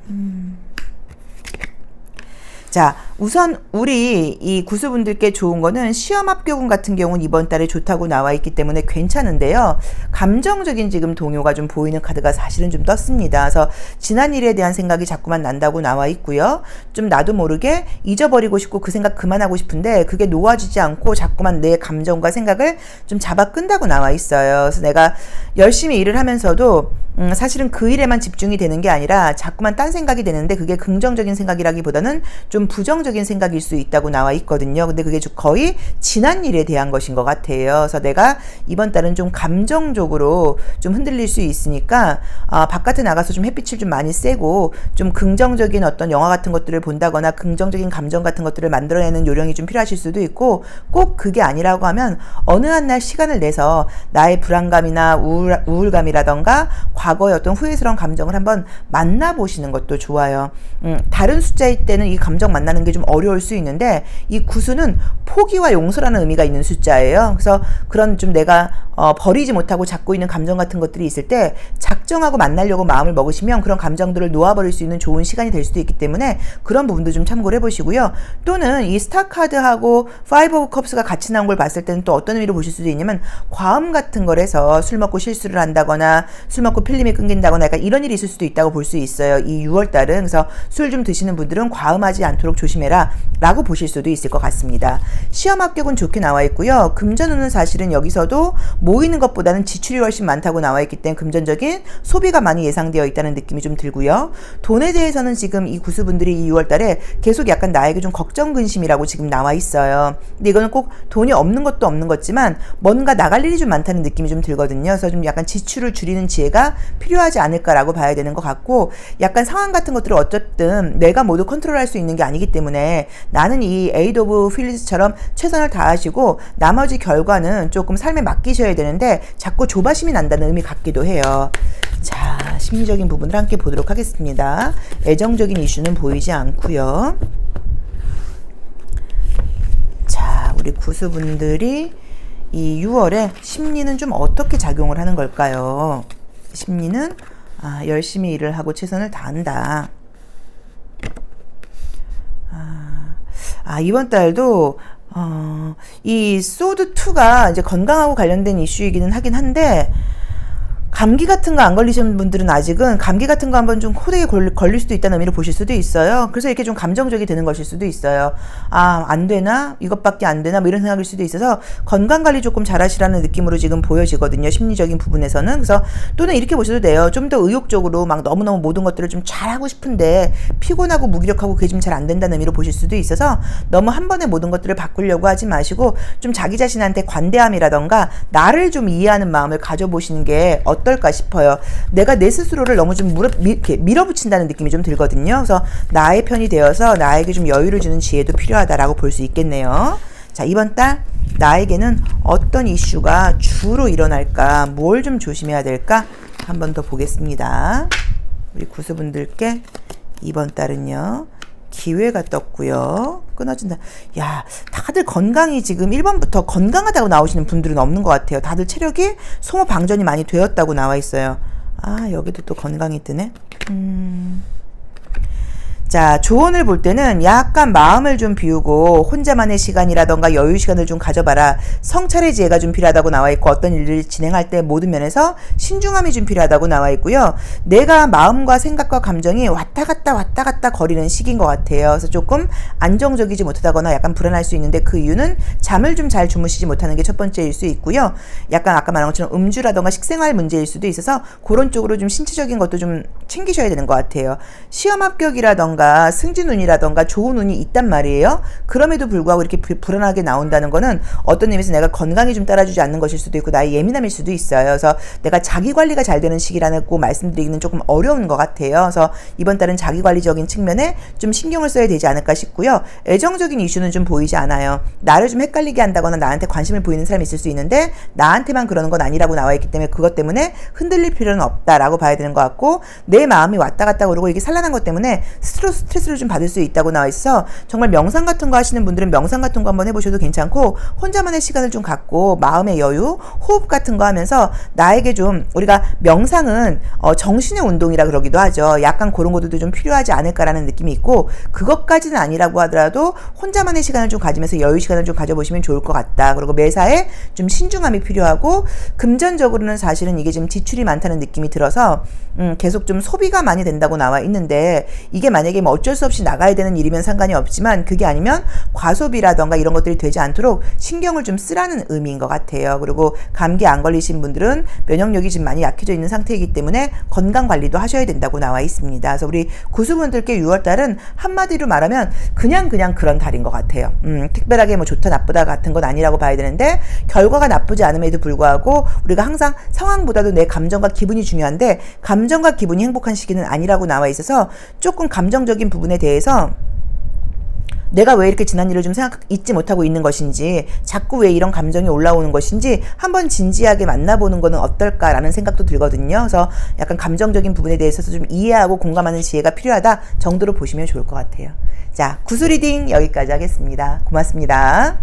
자, 우선 우리 이 구수분들께 좋은 거는 시험 합격운 같은 경우는 이번 달에 좋다고 나와 있기 때문에 괜찮은데요. 감정적인 지금 동요가 좀 보이는 카드가 사실은 좀 떴습니다. 그래서 지난 일에 대한 생각이 자꾸만 난다고 나와 있고요. 좀 나도 모르게 잊어버리고 싶고 그 생각 그만하고 싶은데 그게 놓아지지 않고 자꾸만 내 감정과 생각을 좀 잡아 끈다고 나와 있어요. 그래서 내가 열심히 일을 하면서도 사실은 그 일에만 집중이 되는 게 아니라 자꾸만 딴 생각이 되는데 그게 긍정적인 생각이라기보다는 좀 부정적인 생각일 수 있다고 나와 있거든요. 근데 그게 거의 지난 일에 대한 것인 것 같아요. 그래서 내가 이번 달은 좀 감정적으로 좀 흔들릴 수 있으니까 바깥에 나가서 좀 햇빛을 좀 많이 쐬고 좀 긍정적인 어떤 영화 같은 것들을 본다거나 긍정적인 감정 같은 것들을 만들어내는 요령이 좀 필요하실 수도 있고 꼭 그게 아니라고 하면 어느 한 날 시간을 내서 나의 불안감이나 우울감이라던가 과거의 어떤 후회스러운 감정을 한번 만나보시는 것도 좋아요. 다른 숫자일 때는 이 감정 만나는 게 좀 어려울 수 있는데 이 구수는 포기와 용서라는 의미가 있는 숫자예요. 그래서 그런 좀 내가 버리지 못하고 잡고 있는 감정 같은 것들이 있을 때 작정하고 만나려고 마음을 먹으시면 그런 감정들을 놓아버릴 수 있는 좋은 시간이 될 수도 있기 때문에 그런 부분도 좀 참고를 해보시고요. 또는 이 스타카드하고 파이브 오브 컵스가 같이 나온 걸 봤을 때는 또 어떤 의미로 보실 수도 있냐면 과음 같은 걸 해서 술 먹고 실수를 한다거나 술 먹고 필름이 끊긴다거나 약간 이런 일이 있을 수도 있다고 볼 수 있어요. 이 6월달은. 그래서 술 좀 드시는 분들은 과음하지 않도록 조심해라 라고 보실 수도 있을 것 같습니다. 시험 합격은 좋게 나와 있고요. 금전운은 사실은 여기서도 모이는 것보다는 지출이 훨씬 많다고 나와 있기 때문에 금전적인 소비가 많이 예상되어 있다는 느낌이 좀 들고요. 돈에 대해서는 지금 이 구수분들이 이 6월달에 계속 약간 나에게 좀 걱정 근심이라고 지금 나와 있어요. 근데 이거는 꼭 돈이 없는 것도 없는 거지만 뭔가 나갈 일이 좀 많다는 느낌이 좀 들거든요. 그래서 좀 약간 지출을 줄이는 지혜가 필요하지 않을까라고 봐야 되는 것 같고 약간 상황 같은 것들을 어쨌든 내가 모두 컨트롤할 수 있는 게 아니기 때문에 나는 이 에이드 오브 필리스처럼 최선을 다하시고 나머지 결과는 조금 삶에 맡기셔야 되는데 자꾸 조바심이 난다는 의미 같기도 해요. 자, 심리적인 부분을 함께 보도록 하겠습니다. 애정적인 이슈는 보이지 않고요. 자, 우리 구수분들이 이 6월에 심리는 좀 어떻게 작용을 하는 걸까요? 심리는 열심히 일을 하고 최선을 다한다. 이번 달도 이 소드2가 이제 건강하고 관련된 이슈이기는 하긴 한데 감기 같은 거 안 걸리시는 분들은 아직은 감기 같은 거 한번 좀 코대에 걸릴 수도 있다는 의미로 보실 수도 있어요. 그래서 이렇게 좀 감정적이 되는 것일 수도 있어요. 안 되나? 이것밖에 안 되나? 뭐 이런 생각일 수도 있어서 건강관리 조금 잘하시라는 느낌으로 지금 보여지거든요. 심리적인 부분에서는. 그래서 또는 이렇게 보셔도 돼요. 좀 더 의욕적으로 막 너무너무 모든 것들을 좀 잘하고 싶은데 피곤하고 무기력하고 그게 좀 잘 안 된다는 의미로 보실 수도 있어서 너무 한 번에 모든 것들을 바꾸려고 하지 마시고 좀 자기 자신한테 관대함이라던가 나를 좀 이해하는 마음을 가져보시는 게 어떨까 싶어요. 내가 내 스스로를 너무 좀 이렇게 밀어붙인다는 느낌이 좀 들거든요. 그래서 나의 편이 되어서 나에게 좀 여유를 주는 지혜도 필요하다라고 볼 수 있겠네요. 자, 이번 달 나에게는 어떤 이슈가 주로 일어날까? 뭘 좀 조심해야 될까? 한 번 더 보겠습니다. 우리 구수분들께 이번 달은요. 기회가 떴고요. 끊어진다. 야, 다들 건강이 지금 1번부터 건강하다고 나오시는 분들은 없는 것 같아요. 다들 체력이 소모 방전이 많이 되었다고 나와 있어요. 여기도 또 건강이 뜨네. 자, 조언을 볼 때는 약간 마음을 좀 비우고 혼자만의 시간이라던가 여유 시간을 좀 가져봐라. 성찰의 지혜가 좀 필요하다고 나와 있고 어떤 일을 진행할 때 모든 면에서 신중함이 좀 필요하다고 나와 있고요. 내가 마음과 생각과 감정이 왔다 갔다 거리는 시기인 것 같아요. 그래서 조금 안정적이지 못하다거나 약간 불안할 수 있는데 그 이유는 잠을 좀 잘 주무시지 못하는 게 첫 번째일 수 있고요. 약간 아까 말한 것처럼 음주라던가 식생활 문제일 수도 있어서 그런 쪽으로 좀 신체적인 것도 좀 챙기셔야 되는 것 같아요. 시험 합격이라던가 승진운이라던가 좋은 운이 있단 말이에요. 그럼에도 불구하고 이렇게 불안하게 나온다는 거는 어떤 의미에서 내가 건강이 좀 따라주지 않는 것일 수도 있고 나의 예민함일 수도 있어요. 그래서 내가 자기 관리가 잘 되는 시기라고 말씀드리기는 조금 어려운 것 같아요. 그래서 이번 달은 자기 관리적인 측면에 좀 신경을 써야 되지 않을까 싶고요. 애정적인 이슈는 좀 보이지 않아요. 나를 좀 헷갈리게 한다거나 나한테 관심을 보이는 사람이 있을 수 있는데 나한테만 그러는 건 아니라고 나와 있기 때문에 그것 때문에 흔들릴 필요는 없다라고 봐야 되는 것 같고 내 마음이 왔다 갔다 그러고 이게 산란한 것 때문에 스트레스를 좀 받을 수 있다고 나와 있어. 정말 명상 같은 거 하시는 분들은 명상 같은 거 한번 해보셔도 괜찮고 혼자만의 시간을 좀 갖고 마음의 여유, 호흡 같은 거 하면서 나에게 좀 우리가 명상은 정신의 운동이라 그러기도 하죠. 약간 그런 것들도 좀 필요하지 않을까라는 느낌이 있고 그것까지는 아니라고 하더라도 혼자만의 시간을 좀 가지면서 여유 시간을 좀 가져보시면 좋을 것 같다. 그리고 매사에 좀 신중함이 필요하고 금전적으로는 사실은 이게 지금 지출이 많다는 느낌이 들어서 계속 좀 소비가 많이 된다고 나와 있는데 이게 만약에 뭐 어쩔 수 없이 나가야 되는 일이면 상관이 없지만 그게 아니면 과소비라던가 이런 것들이 되지 않도록 신경을 좀 쓰라는 의미인 것 같아요. 그리고 감기 안 걸리신 분들은 면역력이 지금 많이 약해져 있는 상태이기 때문에 건강 관리도 하셔야 된다고 나와 있습니다. 그래서 우리 구수분들께 6월달은 한마디로 말하면 그냥 그런 달인 것 같아요. 특별하게 뭐 좋다 나쁘다 같은 건 아니라고 봐야 되는데 결과가 나쁘지 않음에도 불구하고 우리가 항상 상황보다도 내 감정과 기분이 중요한데 감정과 기분이 행복한 시기는 아니라고 나와 있어서 조금 감정적인 부분에 대해서 내가 왜 이렇게 지난 일을 좀 잊지 못하고 있는 것인지 자꾸 왜 이런 감정이 올라오는 것인지 한번 진지하게 만나보는 거는 어떨까라는 생각도 들거든요. 그래서 약간 감정적인 부분에 대해서 좀 이해하고 공감하는 지혜가 필요하다 정도로 보시면 좋을 것 같아요. 자, 구수 리딩 여기까지 하겠습니다. 고맙습니다.